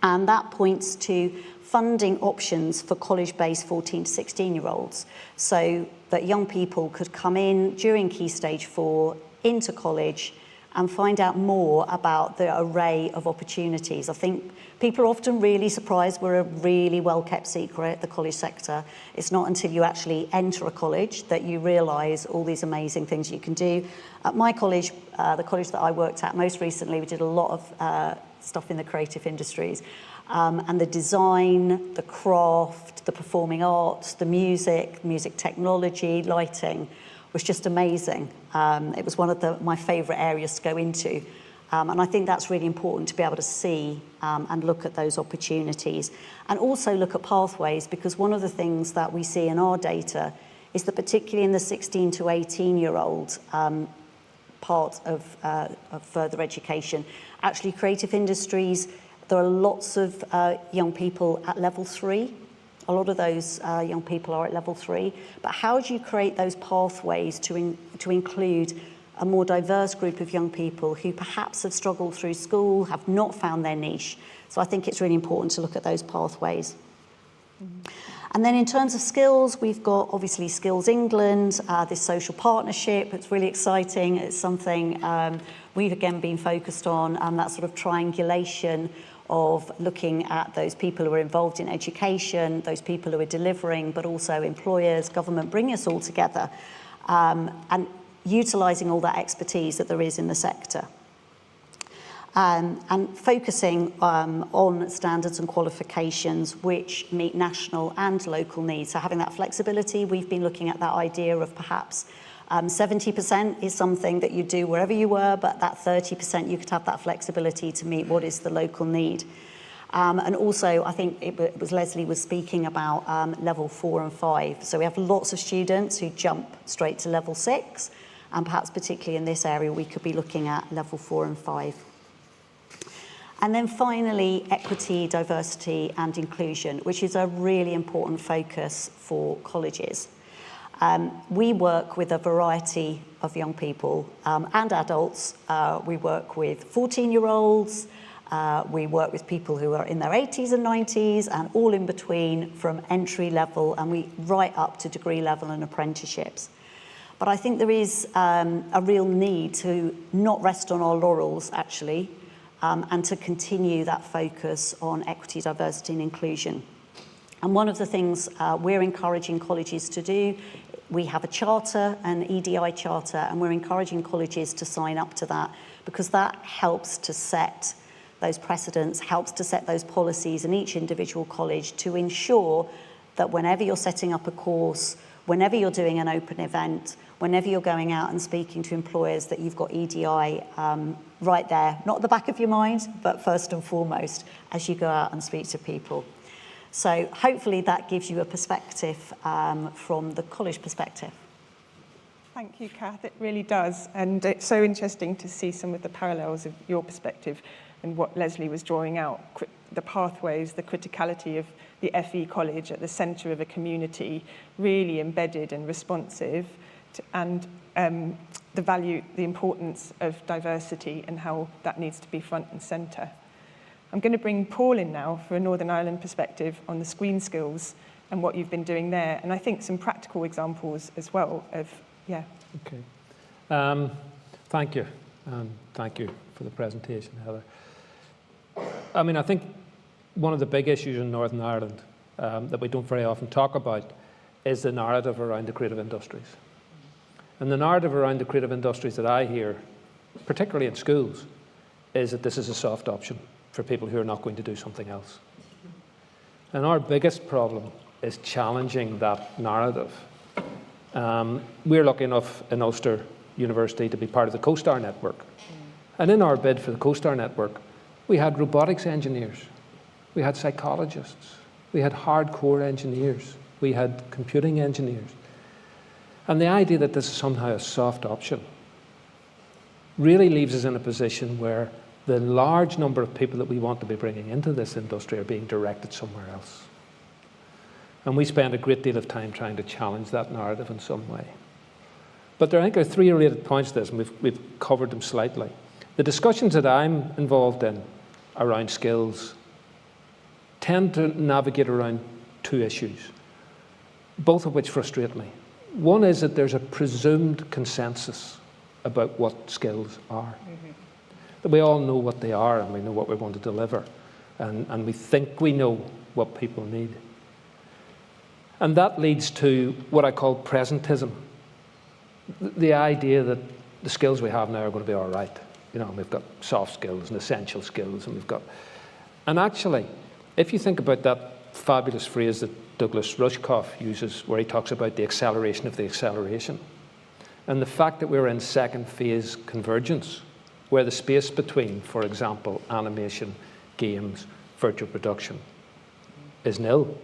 Speaker 4: and that points to funding options for college-based 14 to 16-year-olds, so that young people could come in during Key Stage 4 into college and find out more about the array of opportunities. I think people are often really surprised we're a really well-kept secret, the college sector. It's not until you actually enter a college that you realise all these amazing things you can do. At my college, the college that I worked at most recently, we did a lot of stuff in the creative industries. And the design, the craft, the performing arts, the music technology, lighting was just amazing. It was one of my favourite areas to go into. And I think that's really important to be able to see and look at those opportunities. And also look at pathways, because one of the things that we see in our data is that particularly in the 16 to 18-year-old part of further education, actually creative industries, there are lots of young people at level 3. A lot of those young people are at level 3. But how do you create those pathways to include a more diverse group of young people who perhaps have struggled through school, have not found their niche? So I think it's really important to look at those pathways. And then in terms of skills, we've got obviously Skills England, this social partnership. It's really exciting. It's something we've again been focused on, that sort of triangulation of looking at those people who are involved in education, those people who are delivering, but also employers, government, bringing us all together and utilising all that expertise that there is in the sector. And focusing on standards and qualifications which meet national and local needs. So having that flexibility, we've been looking at that idea of perhaps 70% is something that you do wherever you were, but that 30% you could have that flexibility to meet what is the local need. And also, I think it was Leslie was speaking about level 4 and 5. So we have lots of students who jump straight to level 6, and perhaps particularly in this area, we could be looking at level 4 and 5. And then finally, equity, diversity and inclusion, which is a really important focus for colleges. We work with a variety of young people and adults. We work with 14-year-olds, we work with people who are in their 80s and 90s and all in between, from entry level and we right up to degree level and apprenticeships. But I think there is a real need to not rest on our laurels, actually, and to continue that focus on equity, diversity and inclusion. And one of the things we're encouraging colleges to do, we have a charter, an EDI charter, and we're encouraging colleges to sign up to that because that helps to set those precedents, helps to set those policies in each individual college to ensure that whenever you're setting up a course, whenever you're doing an open event, whenever you're going out and speaking to employers, that you've got EDI right there, not at the back of your mind, but first and foremost as you go out and speak to people. So hopefully that gives you a perspective from the college perspective.
Speaker 1: Thank you, Kath. It really does. And it's so interesting to see some of the parallels of your perspective and what Leslie was drawing out, the pathways, the criticality of the FE college at the centre of a community, really embedded and responsive, and the value, the importance of diversity and how that needs to be front and centre. I'm going to bring Paul in now for a Northern Ireland perspective on the screen skills and what you've been doing there, and I think some practical examples as well of, yeah.
Speaker 5: Okay. Thank you, and thank you for the presentation, Heather. I mean, I think one of the big issues in Northern Ireland that we don't very often talk about is the narrative around the creative industries. And the narrative around the creative industries that I hear, particularly in schools, is that this is a soft option for people who are not going to do something else. And our biggest problem is challenging that narrative. We're lucky enough in Ulster University to be part of the CoStar network. And in our bid for the CoStar network, we had robotics engineers, we had psychologists, we had hardcore engineers, we had computing engineers. And the idea that this is somehow a soft option really leaves us in a position where the large number of people that we want to be bringing into this industry are being directed somewhere else. And we spend a great deal of time trying to challenge that narrative in some way. But I think there are three related points to this, and we've covered them slightly. The discussions that I'm involved in around skills tend to navigate around two issues, both of which frustrate me. One is that there's a presumed consensus about what skills are. That we all know what they are and we know what we're going to deliver. And we think we know what people need. And that leads to what I call presentism. The idea that the skills we have now are going to be all right. You know, we've got soft skills and essential skills, and we've got... And actually, if you think about that fabulous phrase that Douglas Rushkoff uses, where he talks about the acceleration of the acceleration, and the fact that we're in second phase convergence, where the space between, for example, animation, games, virtual production is nil,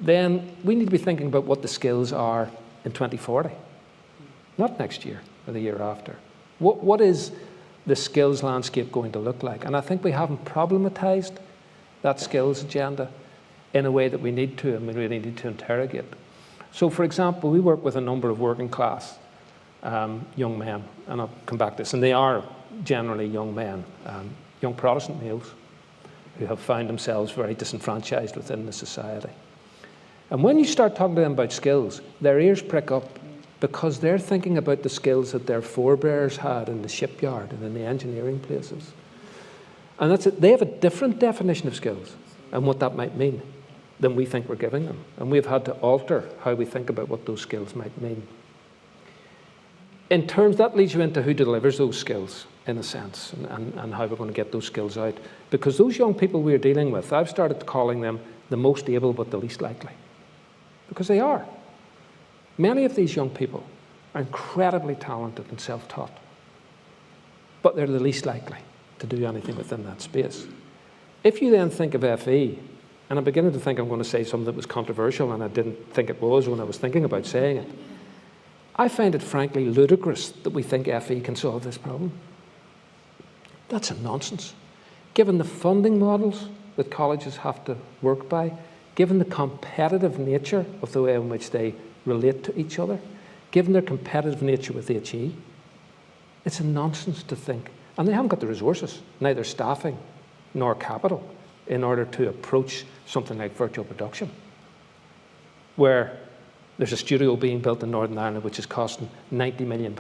Speaker 5: then we need to be thinking about what the skills are in 2040, not next year or the year after. What is the skills landscape going to look like? And I think we haven't problematized that skills agenda in a way that we need to, and we really need to interrogate. So, for example, we work with a number of working class young men, and I'll come back to this, and they are generally young men, young Protestant males who have found themselves very disenfranchised within the society. And when you start talking to them about skills, their ears prick up because they're thinking about the skills that their forebears had in the shipyard and in the engineering places. And that's it. They have a different definition of skills and what that might mean than we think we're giving them. And we've had to alter how we think about what those skills might mean. In terms, that leads you into who delivers those skills, in a sense, and how we're going to get those skills out. Because those young people we're dealing with, I've started calling them the most able but the least likely. Because they are. Many of these young people are incredibly talented and self-taught. But they're the least likely to do anything within that space. If you then think of FE, and I'm beginning to think I'm going to say something that was controversial, and I didn't think it was when I was thinking about saying it, I find it frankly ludicrous that we think FE can solve this problem. That's a nonsense. Given the funding models that colleges have to work by, given the competitive nature of the way in which they relate to each other, given their competitive nature with HE, it's a nonsense to think. And they haven't got the resources, neither staffing nor capital, in order to approach something like virtual production, where there's a studio being built in Northern Ireland which is costing £90 million.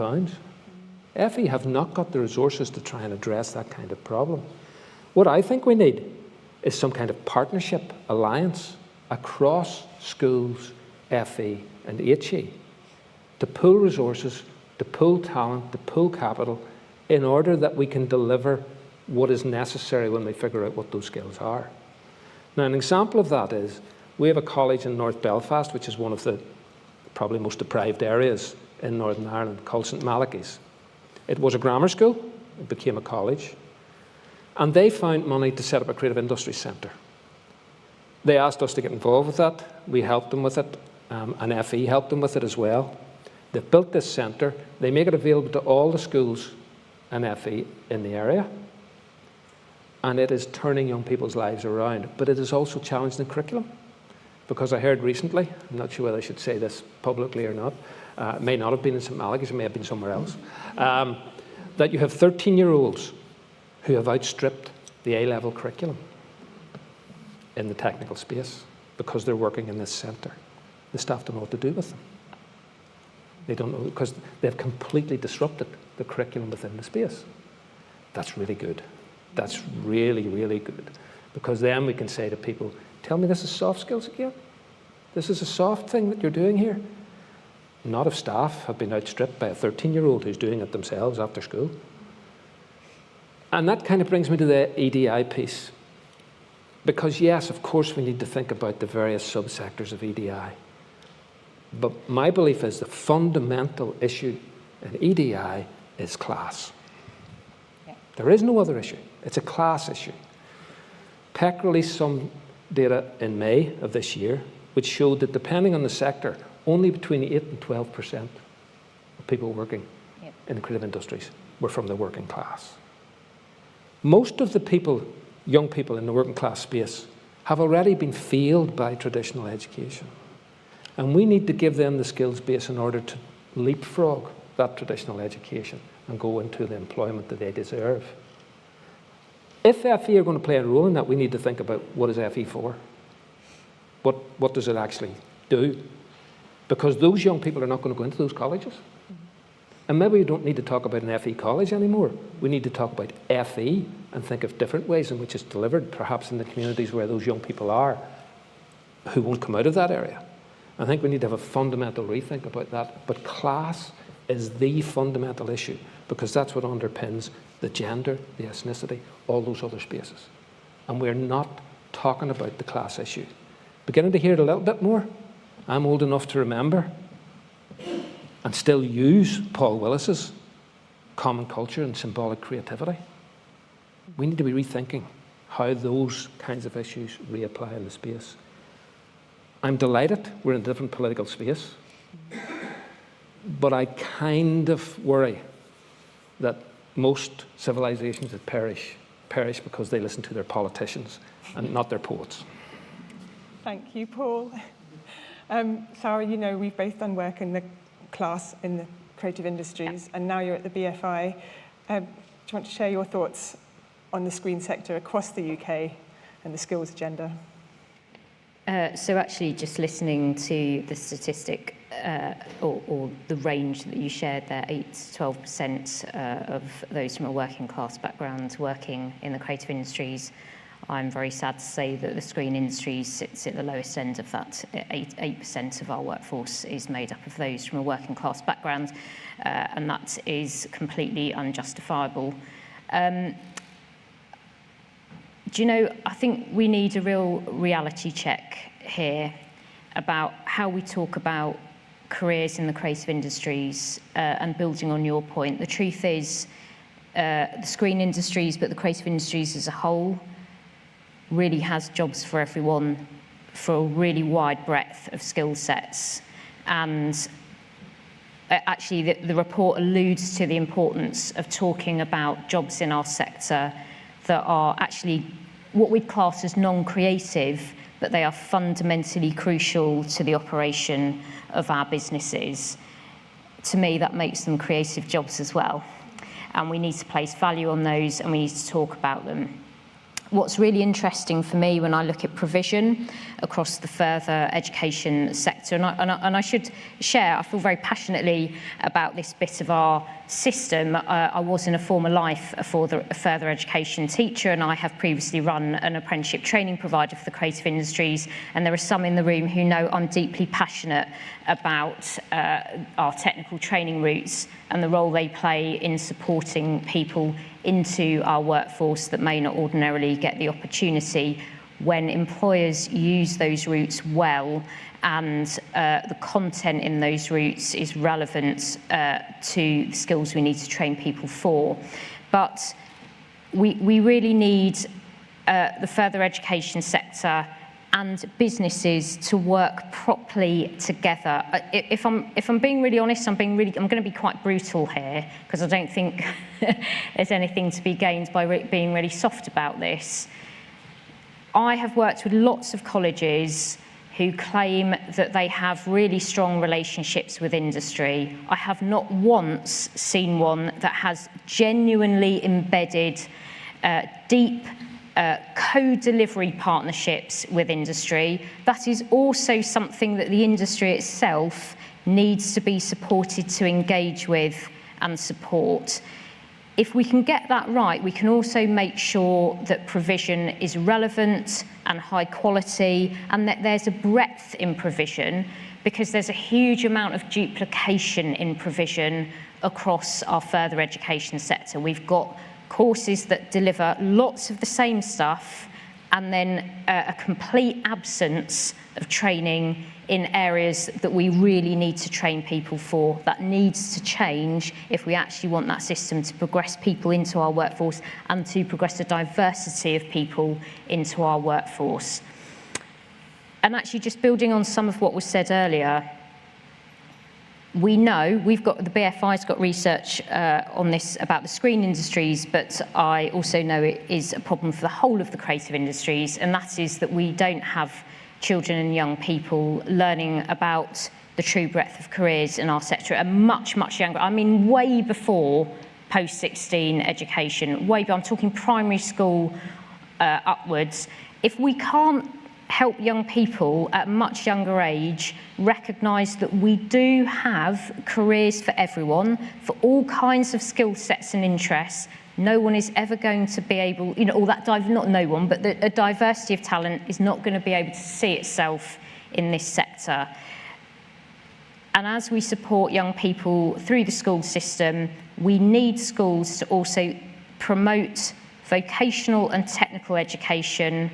Speaker 5: FE have not got the resources to try and address that kind of problem. What I think we need is some kind of partnership, alliance, across schools, FE and HE, to pool resources, to pool talent, to pool capital, in order that we can deliver what is necessary when we figure out what those skills are. Now, an example of that is, we have a college in North Belfast, which is one of the probably most deprived areas in Northern Ireland, called St Malachy's. It was a grammar school, it became a college, and they found money to set up a creative industry centre. They asked us to get involved with that, we helped them with it, and FE helped them with it as well. They've built this centre, they make it available to all the schools and FE in the area, and it is turning young people's lives around, but it is also challenged in curriculum. Because I heard recently, I'm not sure whether I should say this publicly or not, it may not have been in St Malachy's, it may have been somewhere else, that you have 13-year-olds who have outstripped the A-level curriculum in the technical space because they're working in this centre. The staff don't know what to do with them. They don't know, because they've completely disrupted the curriculum within the space. That's really good. That's really, really good. Because then we can say to people, tell me this is soft skills again? This is a soft thing that you're doing here? Not if staff have been outstripped by a 13-year-old who's doing it themselves after school. And that kind of brings me to the EDI piece. Because yes, of course, we need to think about the various subsectors of EDI. But my belief is the fundamental issue in EDI is class. Yeah. There is no other issue. It's a class issue. PEC released some data in May of this year, which showed that depending on the sector, only between 8 and 12% of people working in the creative industries were from the working class. Most of the people, young people in the working class space, have already been failed by traditional education. And we need to give them the skills base in order to leapfrog that traditional education and go into the employment that they deserve. If FE are going to play a role in that, we need to think about what is FE for? What does it actually do? Because those young people are not going to go into those colleges. And maybe we don't need to talk about an FE college anymore. We need to talk about FE and think of different ways in which it's delivered, perhaps in the communities where those young people are, who won't come out of that area. I think we need to have a fundamental rethink about that. But class is the fundamental issue, because that's what underpins the gender, the ethnicity, all those other spaces. And we're not talking about the class issue. Beginning to hear it a little bit more. I'm old enough to remember and still use Paul Willis's common culture and symbolic creativity. We need to be rethinking how those kinds of issues reapply in the space. I'm delighted we're in a different political space, but I kind of worry that most civilizations that perish because they listen to their politicians and not their poets.
Speaker 1: Thank you, Paul. Sarah, you know, we've both done work in the class in the creative industries, and now you're at the BFI. Do you want to share your thoughts on the screen sector across the UK and the skills agenda?
Speaker 6: So actually just listening to the statistic or the range that you shared there, 8 to 12% of those from a working class background working in the creative industries. I'm very sad to say that the screen industry sits at the lowest end of that. 8% of our workforce is made up of those from a working class background, and that is completely unjustifiable. Do you know, I think we need a real reality check here about how we talk about careers in the creative industries, and building on your point. The truth is, the screen industries, but the creative industries as a whole, really has jobs for everyone for a really wide breadth of skill sets. And actually, the report alludes to the importance of talking about jobs in our sector that are actually what we'd class as non-creative, but they are fundamentally crucial to the operation of our businesses. To me, that makes them creative jobs as well. And we need to place value on those, and we need to talk about them. What's really interesting for me when I look at provision across the further education sector, and I should share, I feel very passionately about this bit of our system. I was in a former life a further education teacher, and I have previously run an apprenticeship training provider for the creative industries, and there are some in the room who know I'm deeply passionate about our technical training routes and the role they play in supporting people into our workforce that may not ordinarily get the opportunity. When employers use those routes well and the content in those routes is relevant to the skills we need to train people for. But we really need the further education sector and businesses to work properly together. If I'm being really honest, I'm going to be quite brutal here, because I don't think there's anything to be gained by being really soft about this. I have worked with lots of colleges who claim that they have really strong relationships with industry. I have not once seen one that has genuinely embedded deep co-delivery partnerships with industry. That is also something that the industry itself needs to be supported to engage with and support. If we can get that right, we can also make sure that provision is relevant and high quality, and that there's a breadth in provision, because there's a huge amount of duplication in provision across our further education sector. We've got courses that deliver lots of the same stuff, and then a complete absence of training in areas that we really need to train people for. That needs to change if we actually want that system to progress people into our workforce and to progress the diversity of people into our workforce. And actually, just building on some of what was said earlier, we know the BFI's got research on this about the screen industries, but I also know it is a problem for the whole of the creative industries, and that is that we don't have children and young people learning about the true breadth of careers in our sector at a much, much younger, I mean, way before post-16 education, I'm talking primary school upwards. If we can't help young people at a much younger age recognise that we do have careers for everyone, for all kinds of skill sets and interests, no one is ever going to be able, not no one, but a diversity of talent is not going to be able to see itself in this sector. And as we support young people through the school system, we need schools to also promote vocational and technical education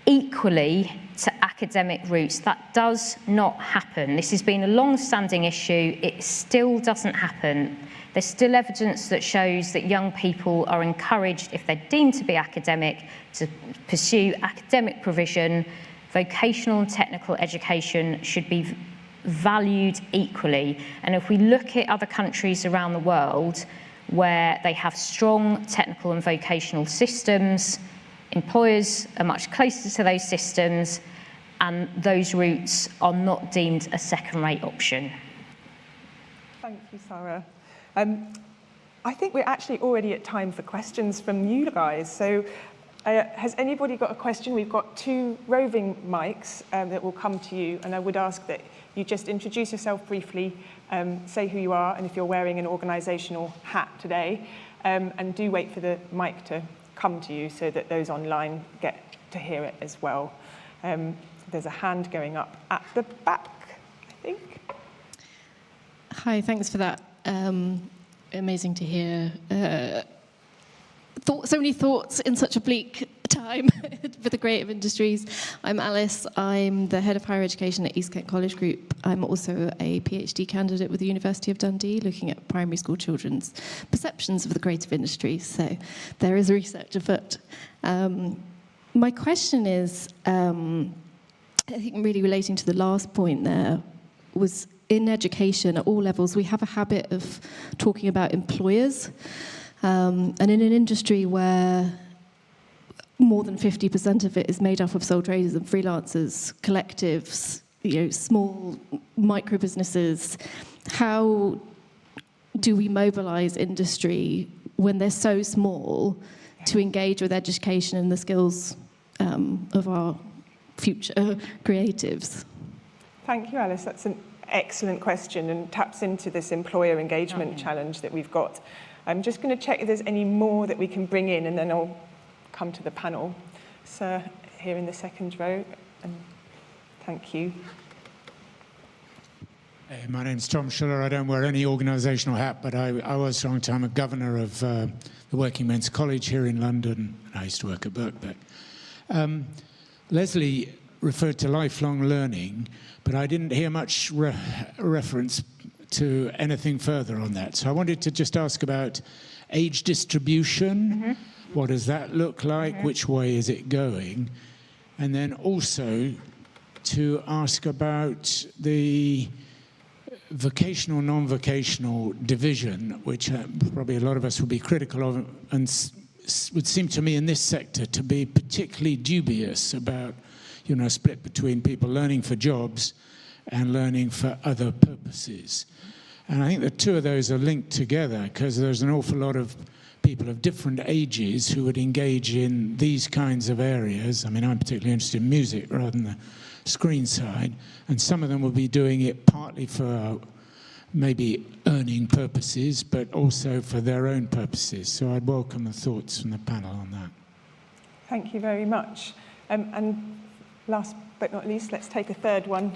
Speaker 6: equally to academic routes. That does not happen. This has been a long-standing issue. It still doesn't happen. There's still evidence that shows that young people are encouraged, if they're deemed to be academic, to pursue academic provision. Vocational and technical education should be valued equally. And if we look at other countries around the world where they have strong technical and vocational systems, employers are much closer to those systems, and those routes are not deemed a second-rate option.
Speaker 1: Thank you, Sarah. I think we're actually already at time for questions from you guys. So has anybody got a question? We've got 2 roving mics that will come to you, and I would ask that you just introduce yourself briefly, say who you are, and if you're wearing an organisational hat today, and do wait for the mic to come to you so that those online get to hear it as well. There's a hand going up at the back, I think.
Speaker 7: Hi, thanks for that. Amazing to hear. So many thoughts in such a bleak time for the creative industries. I'm Alice. I'm the head of higher education at East Kent College Group. I'm also a PhD candidate with the University of Dundee, looking at primary school children's perceptions of the creative industries. So there is research afoot. My question is, I think really relating to the last point there, was in education at all levels, we have a habit of talking about employers. And in an industry where more than 50% of it is made up of sole traders and freelancers, collectives, small micro businesses, how do we mobilize industry when they're so small to engage with education and the skills of our future creatives?
Speaker 1: Thank you, Alice. That's an excellent question and taps into this employer engagement challenge that we've got. I'm just going to check if there's any more that we can bring in, and then I'll come to the panel. Sir, here in the second row, and thank you.
Speaker 8: Hey, my name's Tom Schuller. I don't wear any organisational hat, but I was for a long time a governor of the Working Men's College here in London, and I used to work at Birkbeck. Leslie referred to lifelong learning, but I didn't hear much reference to anything further on that. So I wanted to just ask about age distribution. Mm-hmm. What does that look like? Mm-hmm. Which way is it going? And then also to ask about the vocational, non-vocational division, which probably a lot of us would be critical of, and would seem to me in this sector to be particularly dubious about, split between people learning for jobs and learning for other purposes. And I think the two of those are linked together because there's an awful lot of people of different ages who would engage in these kinds of areas. I mean, I'm particularly interested in music rather than the screen side, and some of them will be doing it partly for maybe earning purposes, but also for their own purposes. So I'd welcome the thoughts from the panel on that.
Speaker 1: Thank you very much. And last but not least, let's take a third one.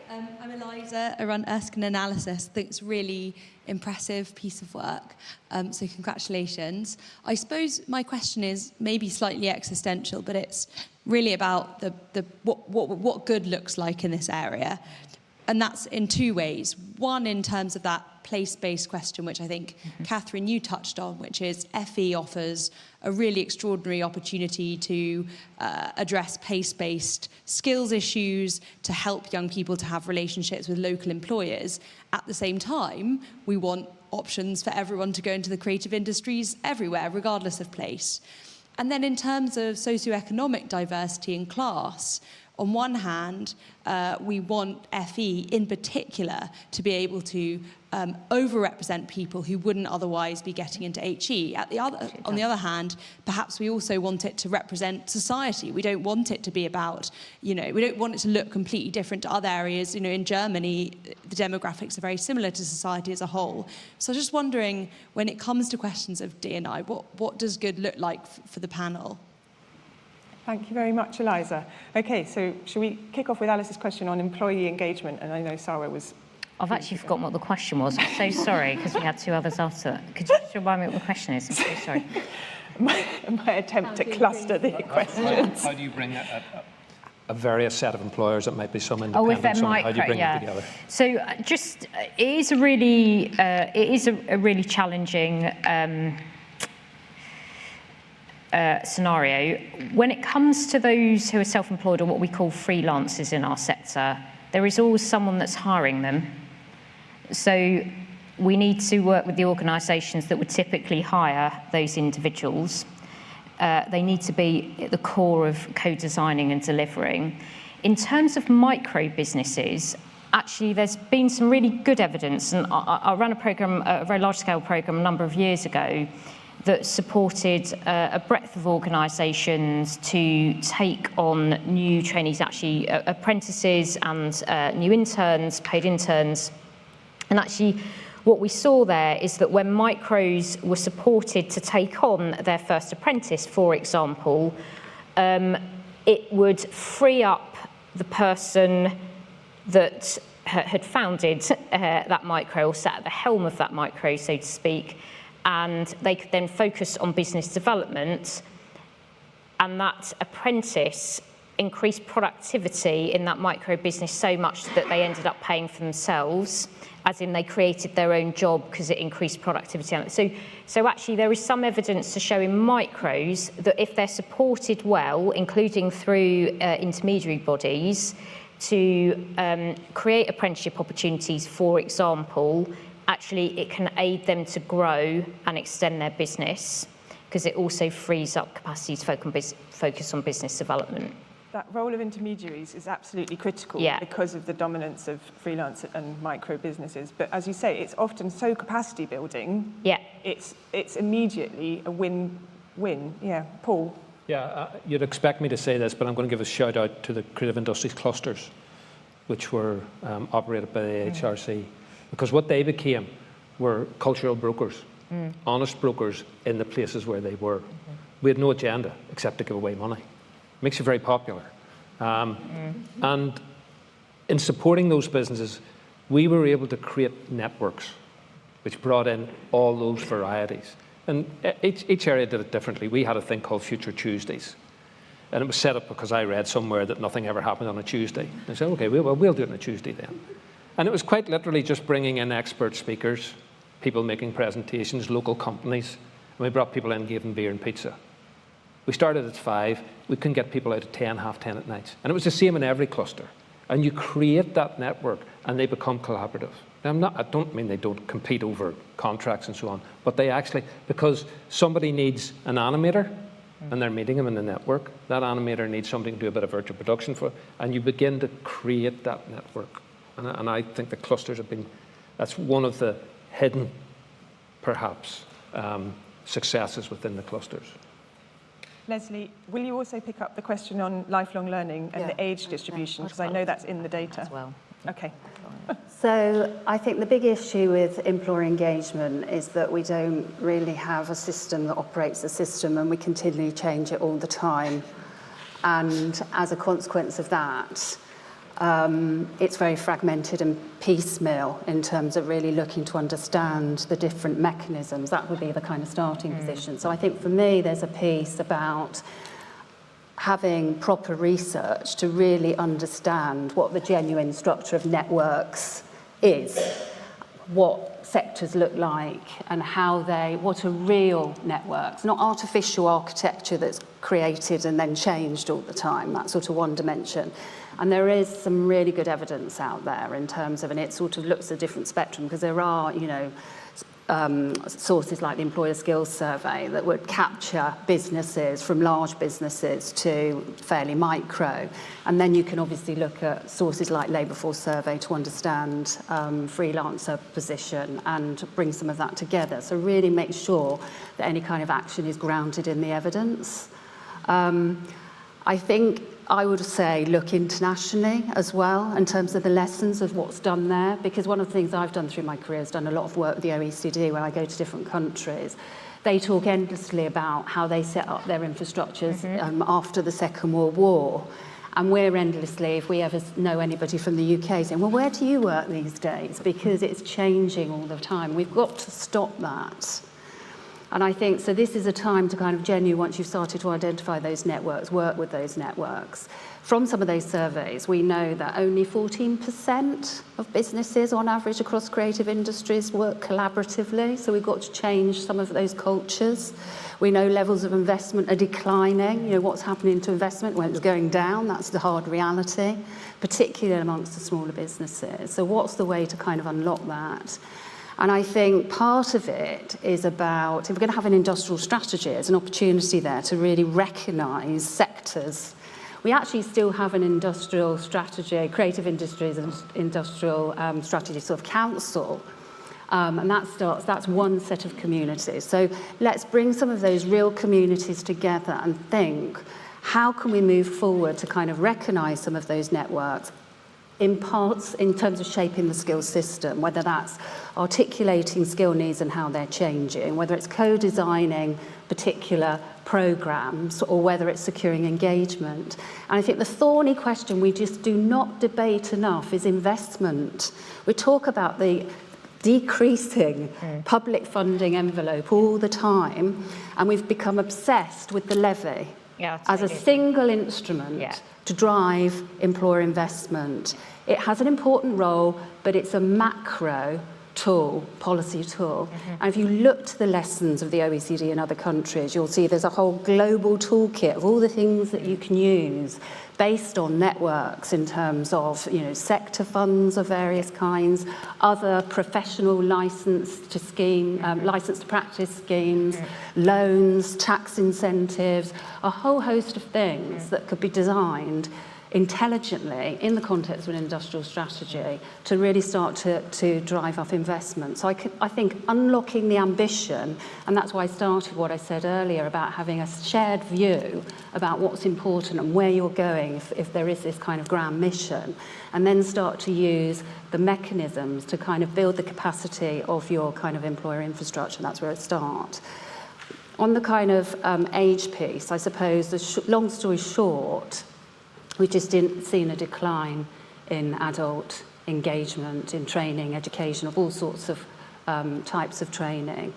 Speaker 9: Hi, I'm Eliza. I run Erskine Analysis. I think it's a really impressive piece of work. So congratulations. I suppose my question is maybe slightly existential, but it's really about what good looks like in this area. And that's in two ways. One, in terms of that place-based question, which I think, Catherine, you touched on, which is FE offers a really extraordinary opportunity to address place-based skills issues, to help young people to have relationships with local employers. At the same time, we want options for everyone to go into the creative industries everywhere, regardless of place. And then in terms of socioeconomic diversity in class, on one hand, we want FE in particular to be able to overrepresent people who wouldn't otherwise be getting into HE. On the other hand, perhaps we also want it to represent society. We don't want it to be about, we don't want it to look completely different to other areas. In Germany, the demographics are very similar to society as a whole. So I'm just wondering, when it comes to questions of D&I, what does good look like for the panel?
Speaker 1: Thank you very much, Eliza. Okay, so shall we kick off with Alice's question on employee engagement? And I know Sarah was...
Speaker 6: I've actually forgotten what the question was. I'm so sorry, because we had two others after that. Could you just remind me what the question is? I'm so sorry.
Speaker 1: my attempt to cluster the questions.
Speaker 5: How do you bring a various set of employers that might be some independent,
Speaker 6: with their micro,
Speaker 5: how do you bring them together?
Speaker 6: So it is a really challenging scenario. When it comes to those who are self-employed or what we call freelancers in our sector, there is always someone that's hiring them. So we need to work with the organisations that would typically hire those individuals. They need to be at the core of co-designing and delivering. In terms of micro businesses, actually there's been some really good evidence, and I ran a very large-scale programme a number of years ago, that supported a breadth of organisations to take on new trainees, actually apprentices and new interns, paid interns. And actually what we saw there is that when micros were supported to take on their first apprentice, for example, it would free up the person that had founded that micro, or sat at the helm of that micro, so to speak, and they could then focus on business development, and that apprentice increased productivity in that micro business so much that they ended up paying for themselves, as in they created their own job because it increased productivity. So actually there is some evidence to show in micros that if they're supported well, including through intermediary bodies, to create apprenticeship opportunities, for example, actually it can aid them to grow and extend their business, because it also frees up capacity to focus on business development.
Speaker 1: That role of intermediaries is absolutely critical because of the dominance of freelance and micro businesses. But as you say, it's often so capacity building.
Speaker 6: Yeah.
Speaker 1: It's immediately a win-win. Yeah, Paul.
Speaker 5: Yeah, you'd expect me to say this, but I'm going to give a shout out to the creative industries clusters, which were operated by the HRC, because what they became were cultural brokers, honest brokers in the places where they were. We had no agenda except to give away money. Makes you very popular. And in supporting those businesses, we were able to create networks which brought in all those varieties. And each area did it differently. We had a thing called Future Tuesdays. And it was set up because I read somewhere that nothing ever happened on a Tuesday. I said, okay, we'll do it on a Tuesday then. And it was quite literally just bringing in expert speakers, people making presentations, local companies. And we brought people in and gave them beer and pizza. We started at 5, we couldn't get people out at 10, half 10 at night. And it was the same in every cluster. And you create that network and they become collaborative. Now, I don't mean they don't compete over contracts and so on, but they actually, because somebody needs an animator and they're meeting them in the network, that animator needs something to do a bit of virtual production for, and you begin to create that network. And I think the clusters have been, that's one of the hidden, perhaps, successes within the clusters.
Speaker 1: Leslie, will you also pick up the question on lifelong learning and the age distribution? Because I know that's in the data.
Speaker 10: As well.
Speaker 1: Okay.
Speaker 3: So I think the big issue with employer engagement is that we don't really have a system that operates the system, and we continually change it all the time. And as a consequence of that, it's very fragmented and piecemeal in terms of really looking to understand the different mechanisms. That would be the kind of starting position. So I think for me, there's a piece about having proper research to really understand what the genuine structure of networks is, what sectors look like, and what are real networks, not artificial architecture that's created and then changed all the time, that sort of one dimension. And there is some really good evidence out there in terms of, and it sort of looks at a different spectrum, because there are, sources like the Employer Skills Survey that would capture businesses from large businesses to fairly micro. And then you can obviously look at sources like Labour Force Survey to understand freelancer position and bring some of that together. So really make sure that any kind of action is grounded in the evidence. I think I would say look internationally as well in terms of the lessons of what's done there, because one of the things I've done through my career is done a lot of work with the OECD when I go to different countries. They talk endlessly about how they set up their infrastructures after the Second World War. And we're endlessly, if we ever know anybody from the UK, saying, well, where do you work these days? Because it's changing all the time. We've got to stop that. And I think, so this is a time to kind of genuinely, once you've started to identify those networks, work with those networks. From some of those surveys, we know that only 14% of businesses on average across creative industries work collaboratively. So we've got to change some of those cultures. We know levels of investment are declining. What's happening to investment when it's going down? That's the hard reality, particularly amongst the smaller businesses. So what's the way to kind of unlock that? And I think part of it is about, if we're going to have an industrial strategy, there's an opportunity there to really recognise sectors. We actually still have an industrial strategy, creative industries and industrial strategy sort of council. And that's one set of communities. So let's bring some of those real communities together and think, how can we move forward to kind of recognise some of those networks in parts in terms of shaping the skills system, whether that's articulating skill needs and how they're changing, whether it's co-designing particular programs, or whether it's securing engagement. And I think the thorny question we just do not debate enough is investment. We talk about the decreasing public funding envelope all the time, and we've become obsessed with the levy as a single instrument to drive employer investment. It has an important role, but it's a macro tool, policy tool. And if you look to the lessons of the OECD and other countries, you'll see there's a whole global toolkit of all the things that you can use based on networks in terms of, you know, sector funds of various kinds, other professional license to practice schemes, loans, tax incentives, a whole host of things that could be designed intelligently in the context of an industrial strategy to really start to drive up investment. So I think unlocking the ambition, and that's why I started what I said earlier about having a shared view about what's important and where you're going if there is this kind of grand mission, and then start to use the mechanisms to kind of build the capacity of your kind of employer infrastructure. That's where it starts. On the kind of age piece, I suppose, long story short, we've just seen a decline in adult engagement, in training, education, of all sorts of types of training.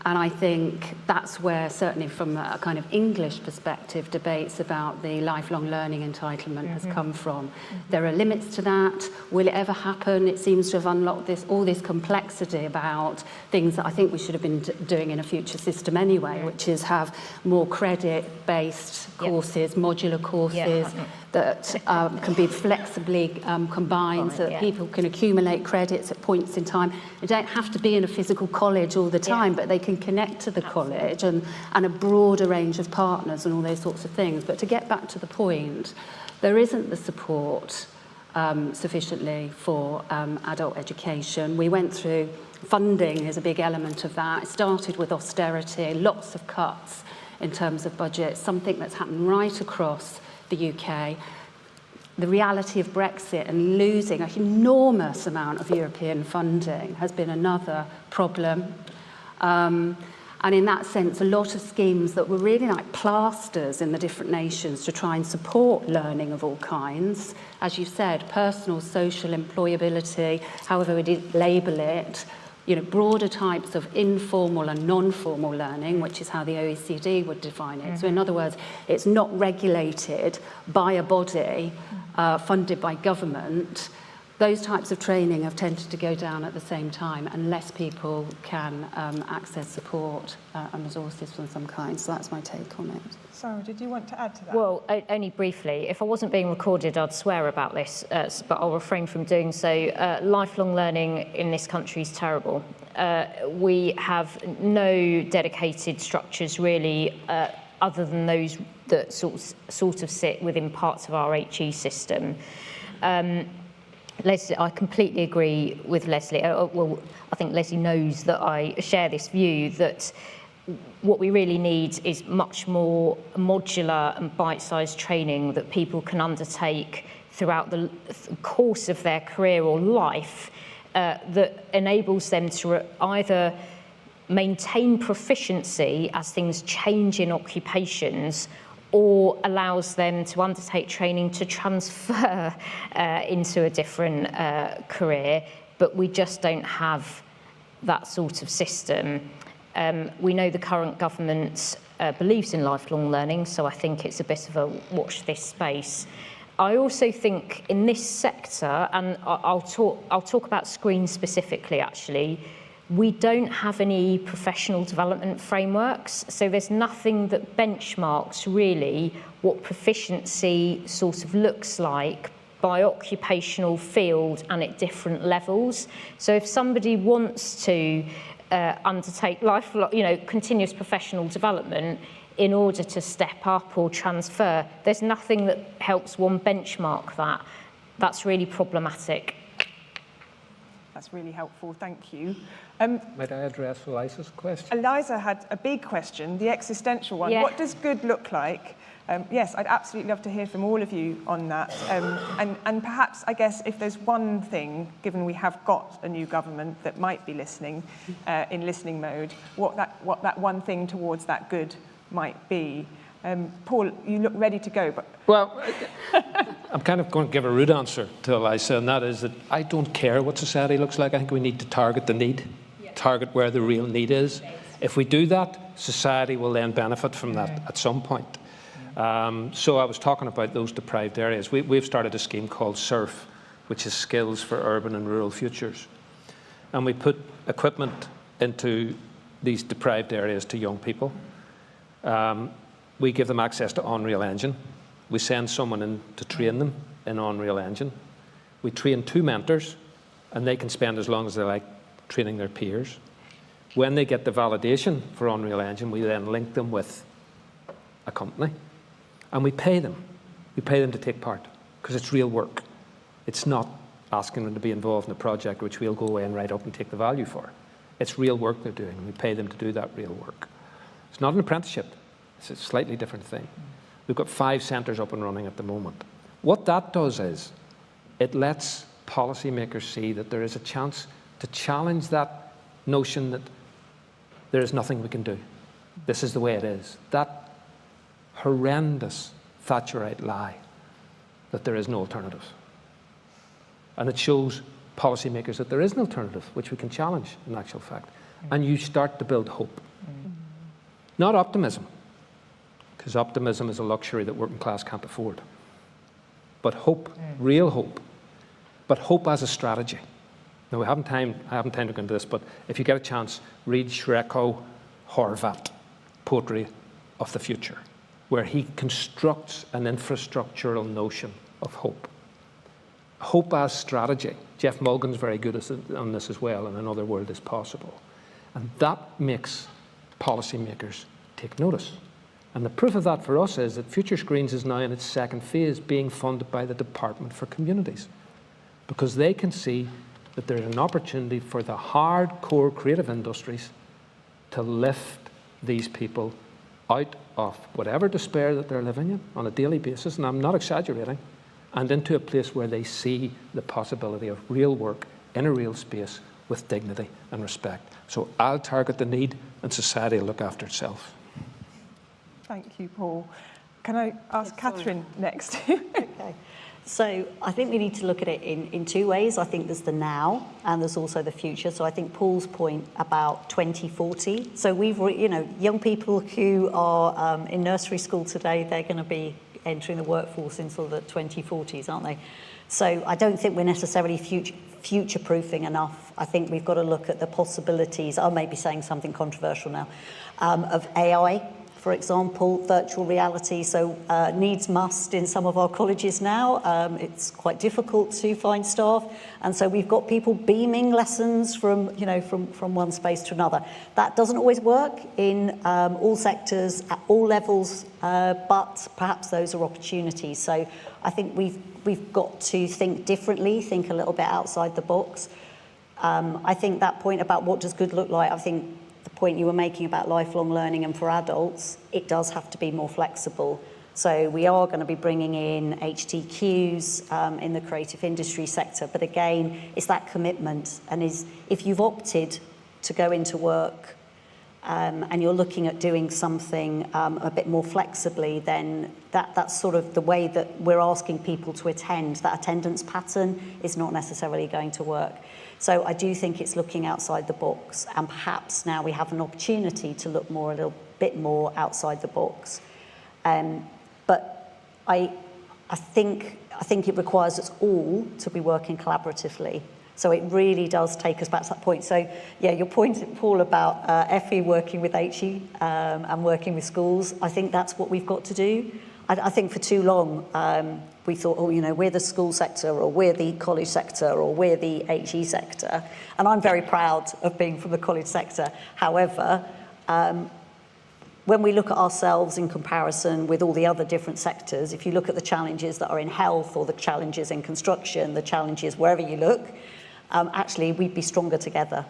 Speaker 3: And I think that's where, certainly from a kind of English perspective, debates about the lifelong learning entitlement has come from. There are limits to that. Will it ever happen? It seems to have unlocked all this complexity about things that I think we should have been doing in a future system anyway, which is have more credit-based courses, modular courses, that can be flexibly combined so that people can accumulate credits at points in time. They don't have to be in a physical college all the time, but they can connect to the college and a broader range of partners and all those sorts of things. But to get back to the point, there isn't the support sufficiently for adult education. We went through funding is a big element of that. It started with austerity, lots of cuts in terms of budget, something that's happened right across the UK. The reality of Brexit and losing an enormous amount of European funding has been another problem. And in that sense, a lot of schemes that were really like plasters in the different nations to try and support learning of all kinds, as you said, personal, social, employability, however we label it, you know, broader types of informal and non-formal learning, which is how the OECD would define it. So in other words, it's not regulated by a body funded by government. Those types of training have tended to go down at the same time unless people can access support and resources from some kind. So that's my take on it.
Speaker 1: Sarah, did you want to add to that?
Speaker 6: Well, only briefly. If I wasn't being recorded, I'd swear about this, but I'll refrain from doing so. Lifelong learning in this country is terrible. We have no dedicated structures really, other than those that sort of sit within parts of our HE system. Leslie, I completely agree with Leslie. Well, I think Leslie knows that I share this view that what we really need is much more modular and bite-sized training that people can undertake throughout the course of their career or life that enables them to either maintain proficiency as things change in occupations or allows them to undertake training to transfer into a different career, but we just don't have that sort of system. We know the current government believes in lifelong learning, so I think it's a bit of a watch this space. I also think in this sector, and I'll talk about screens specifically actually, we don't have any professional development frameworks, so there's nothing that benchmarks really what proficiency sort of looks like by occupational field and at different levels. So if somebody wants to undertake continuous professional development in order to step up or transfer, there's nothing that helps one benchmark that. That's really problematic.
Speaker 1: That's really helpful, thank you.
Speaker 5: Might I address Eliza's question?
Speaker 1: Eliza had a big question, the existential one.
Speaker 6: Yeah.
Speaker 1: What does good look like? Yes, I'd absolutely love to hear from all of you on that. And perhaps, I guess, if there's one thing, given we have got a new government that might be listening, in listening mode, what that one thing towards that good might be. Paul, you look ready to go, but...
Speaker 5: Well, I'm kind of going to give a rude answer to Eliza, and that is that I don't care what society looks like. I think we need to target the need, target where the real need is. If we do that, society will then benefit from that at some point. So I was talking about those deprived areas. We've started a scheme called SURF, which is Skills for Urban and Rural Futures. And we put equipment into these deprived areas to young people. We give them access to Unreal Engine. We send someone in to train them in Unreal Engine. We train 2 mentors, and they can spend as long as they like training their peers. When they get the validation for Unreal Engine, we then link them with a company, and we pay them. We pay them to take part, because it's real work. It's not asking them to be involved in a project which we'll go away and write up and take the value for. It's real work they're doing, and we pay them to do that real work. It's not an apprenticeship. It's a slightly different thing. We've got 5 centres up and running at the moment. What that does is it lets policymakers see that there is a chance to challenge that notion that there is nothing we can do. This is the way it is. That horrendous Thatcherite lie that there is no alternative. And it shows policymakers that there is an alternative, which we can challenge in actual fact. And you start to build hope. Not optimism, because optimism is a luxury that working class can't afford. But hope, real hope. But hope as a strategy. Now, I haven't time to go into this, but if you get a chance, read Shreko Horvat, Poetry of the Future, where he constructs an infrastructural notion of hope. Hope as strategy. Jeff Mulgan's very good on this as well, and another world is possible. And that makes policymakers take notice. And the proof of that for us is that Future Screens is now in its 2nd phase, being funded by the Department for Communities, because they can see that there's an opportunity for the hardcore creative industries to lift these people out of whatever despair that they're living in on a daily basis, and I'm not exaggerating, and into a place where they see the possibility of real work in a real space with dignity and respect. So I'll target the need, and society will look after itself.
Speaker 1: Thank you, Paul. Can I ask Catherine next?
Speaker 4: Okay. So I think we need to look at it in 2 ways. I think there's the now and there's also the future. So I think Paul's point about 2040. So we've, young people who are in nursery school today, they're going to be entering the workforce in sort of the 2040s, aren't they? So I don't think we're necessarily future-proofing enough. I think we've got to look at the possibilities. I may be saying something controversial now, of AI. For example, virtual reality, so needs must in some of our colleges now. It's quite difficult to find staff, and so we've got people beaming lessons from one space to another. That doesn't always work in all sectors, at all levels, but perhaps those are opportunities. So I think we've got to think differently, think a little bit outside the box. I think that point about what does good look like, I think the point you were making about lifelong learning and for adults, it does have to be more flexible. So we are going to be bringing in HTQs in the creative industry sector, but again, it's that commitment. And if you've opted to go into work and you're looking at doing something a bit more flexibly, then that's sort of the way that we're asking people to attend. That attendance pattern is not necessarily going to work. So I do think it's looking outside the box, and perhaps now we have an opportunity to look a little bit more outside the box. But I think it requires us all to be working collaboratively. So it really does take us back to that point. So yeah, your point, Paul, about FE working with HE and working with schools, I think that's what we've got to do. I think for too long we thought, we're the school sector, or we're the college sector, or we're the HE sector. And I'm very proud of being from the college sector. However, when we look at ourselves in comparison with all the other different sectors, if you look at the challenges that are in health, or the challenges in construction, the challenges wherever you look, actually we'd be stronger together.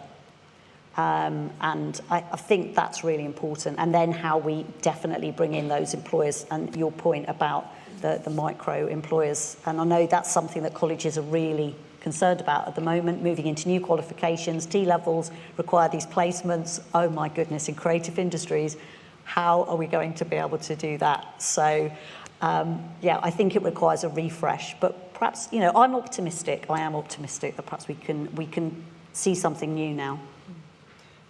Speaker 4: And I think that's really important. And then how we definitely bring in those employers, and your point about the micro employers. And I know that's something that colleges are really concerned about at the moment, moving into new qualifications, T-levels require these placements. Oh my goodness, in creative industries, how are we going to be able to do that? So yeah, I think it requires a refresh, but perhaps, you know, I am optimistic that perhaps we can see something new now.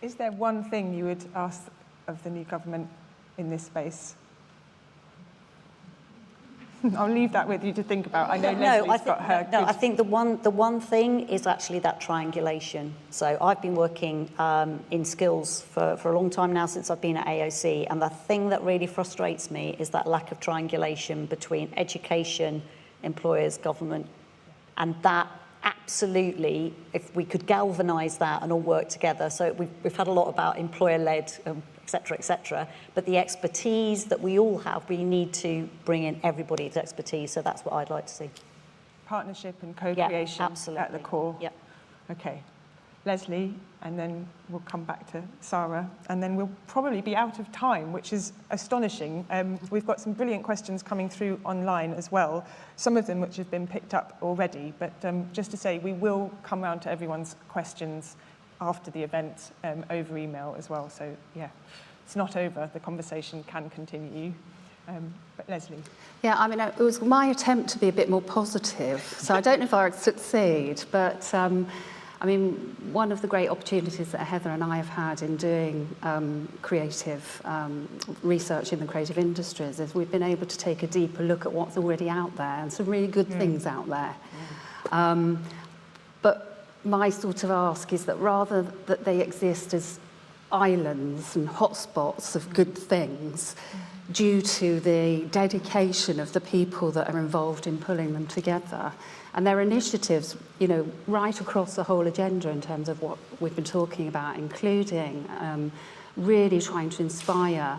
Speaker 1: Is there one thing you would ask of the new government in this space? I'll leave that with you to think about. I know Leslie's got her.
Speaker 4: No, I think the one thing is actually that triangulation. So I've been working in skills for a long time now, since I've been at AOC, and the thing that really frustrates me is that lack of triangulation between education, employers, government, and that absolutely, if we could galvanise that and all work together. So we've had a lot about employer-led, et cetera, but the expertise that we all have, we need to bring in everybody's expertise. So that's what I'd like to see.
Speaker 1: Partnership and co-creation at the core.
Speaker 4: Yeah.
Speaker 1: Okay. Leslie, and then we'll come back to Sarah, and then we'll probably be out of time, which is astonishing. We've got some brilliant questions coming through online as well, some of them which have been picked up already, but just to say, we will come round to everyone's questions after the event over email as well. So yeah, it's not over, the conversation can continue. But Leslie.
Speaker 3: Yeah, I mean, it was my attempt to be a bit more positive, so I don't know if I would succeed, but I mean, one of the great opportunities that Heather and I have had in doing creative research in the creative industries is we've been able to take a deeper look at what's already out there, and some really good things out there. But my sort of ask is that rather that they exist as islands and hotspots of good things, due to the dedication of the people that are involved in pulling them together, and their initiatives, you know, right across the whole agenda in terms of what we've been talking about, including really trying to inspire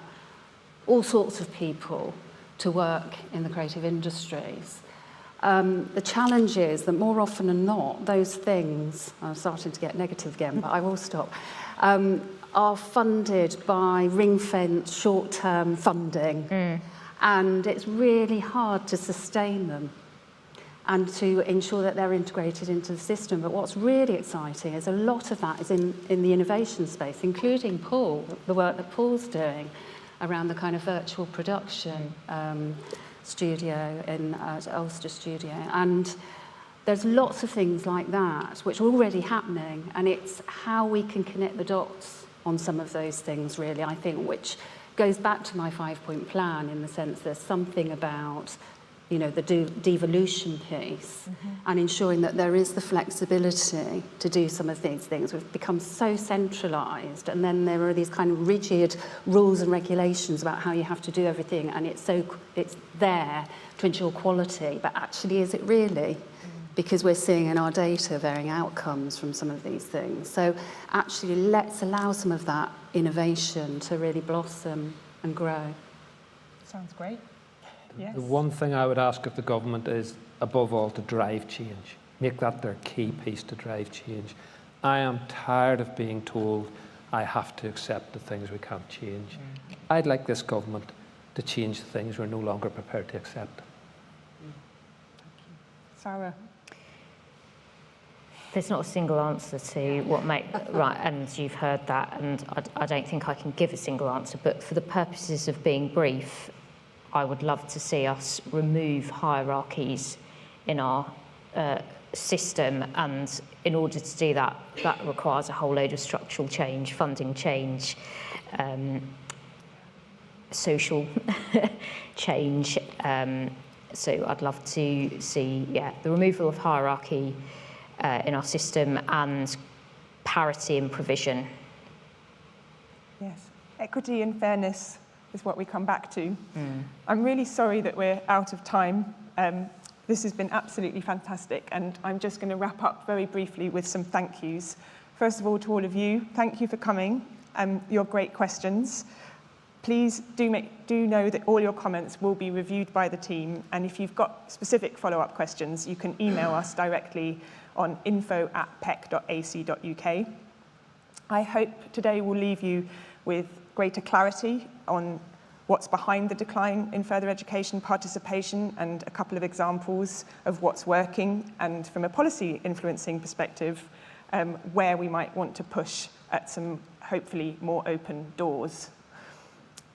Speaker 3: all sorts of people to work in the creative industries. The challenge is that more often than not, those things, I'm starting to get negative again, but I will stop, are funded by ring-fence, short-term funding, and it's really hard to sustain them and to ensure that they're integrated into the system. But what's really exciting is a lot of that is in the innovation space, including Paul, the work that Paul's doing around the kind of virtual production studio in Ulster Studio. And there's lots of things like that which are already happening, and it's how we can connect the dots on some of those things, really, I think, which goes back to my 5-point plan in the sense there's something about, you know, the devolution piece and ensuring that there is the flexibility to do some of these things. We've become so centralised, and then there are these kind of rigid rules and regulations about how you have to do everything, and it's there to ensure quality, but actually is it really? Because we're seeing in our data varying outcomes from some of these things. So actually let's allow some of that innovation to really blossom and grow.
Speaker 1: Sounds great. Yes.
Speaker 5: The one thing I would ask of the government is, above all, to drive change. Make that their key piece to drive change. I am tired of being told I have to accept the things we can't change. I'd like this government to change the things we're no longer prepared to accept.
Speaker 1: Sarah.
Speaker 6: There's not a single answer to what right, and you've heard that, and I don't think I can give a single answer, but for the purposes of being brief, I would love to see us remove hierarchies in our system, and in order to do that, that requires a whole load of structural change, funding change, social change. So I'd love to see, the removal of hierarchy in our system and parity in provision.
Speaker 1: Yes, equity and fairness is what we come back to. I'm really sorry that we're out of time. This has been absolutely fantastic, and I'm just going to wrap up very briefly with some thank yous. First of all, to all of you, thank you for coming and your great questions. Please do know that all your comments will be reviewed by the team, and if you've got specific follow-up questions, you can email us directly on info@pec.ac.uk. I hope today will leave you with greater clarity on what's behind the decline in further education participation and a couple of examples of what's working, and from a policy influencing perspective, where we might want to push at some hopefully more open doors.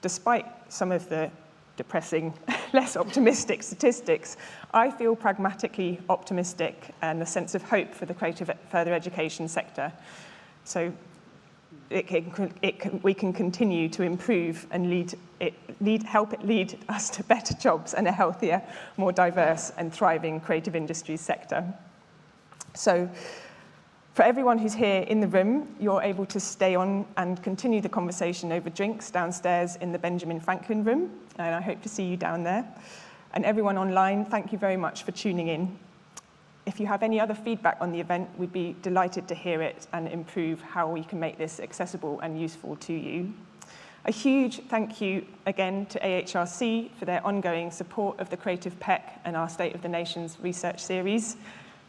Speaker 1: Despite some of the depressing, less optimistic statistics, I feel pragmatically optimistic and a sense of hope for the creative further education sector. So we can continue to improve and help it lead us to better jobs and a healthier, more diverse and thriving creative industries sector. So for everyone who's here in the room, you're able to stay on and continue the conversation over drinks downstairs in the Benjamin Franklin room, and I hope to see you down there. And everyone online, thank you very much for tuning in. If you have any other feedback on the event, we'd be delighted to hear it and improve how we can make this accessible and useful to you. A huge thank you again to AHRC for their ongoing support of the Creative PEC and our State of the Nations research series.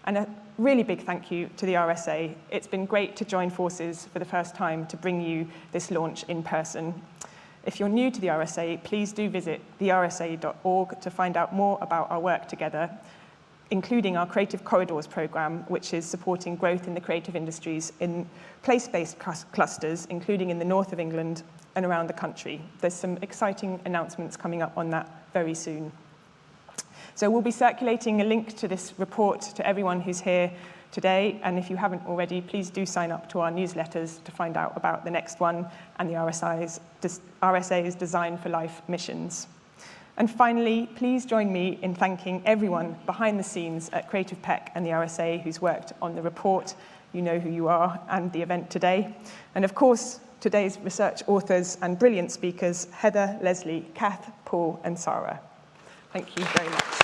Speaker 1: And a really big thank you to the RSA. It's been great to join forces for the first time to bring you this launch in person. If you're new to the RSA, please do visit thersa.org to find out more about our work together, including our Creative Corridors programme, which is supporting growth in the creative industries in place-based clusters, including in the north of England and around the country. There's some exciting announcements coming up on that very soon. So we'll be circulating a link to this report to everyone who's here today, and if you haven't already, please do sign up to our newsletters to find out about the next one and the RSA's Design for Life missions. And finally, please join me in thanking everyone behind the scenes at Creative PEC and the RSA who's worked on the report. You know who you are, and the event today. And of course, today's research authors and brilliant speakers, Heather, Leslie, Kath, Paul, and Sarah. Thank you very much.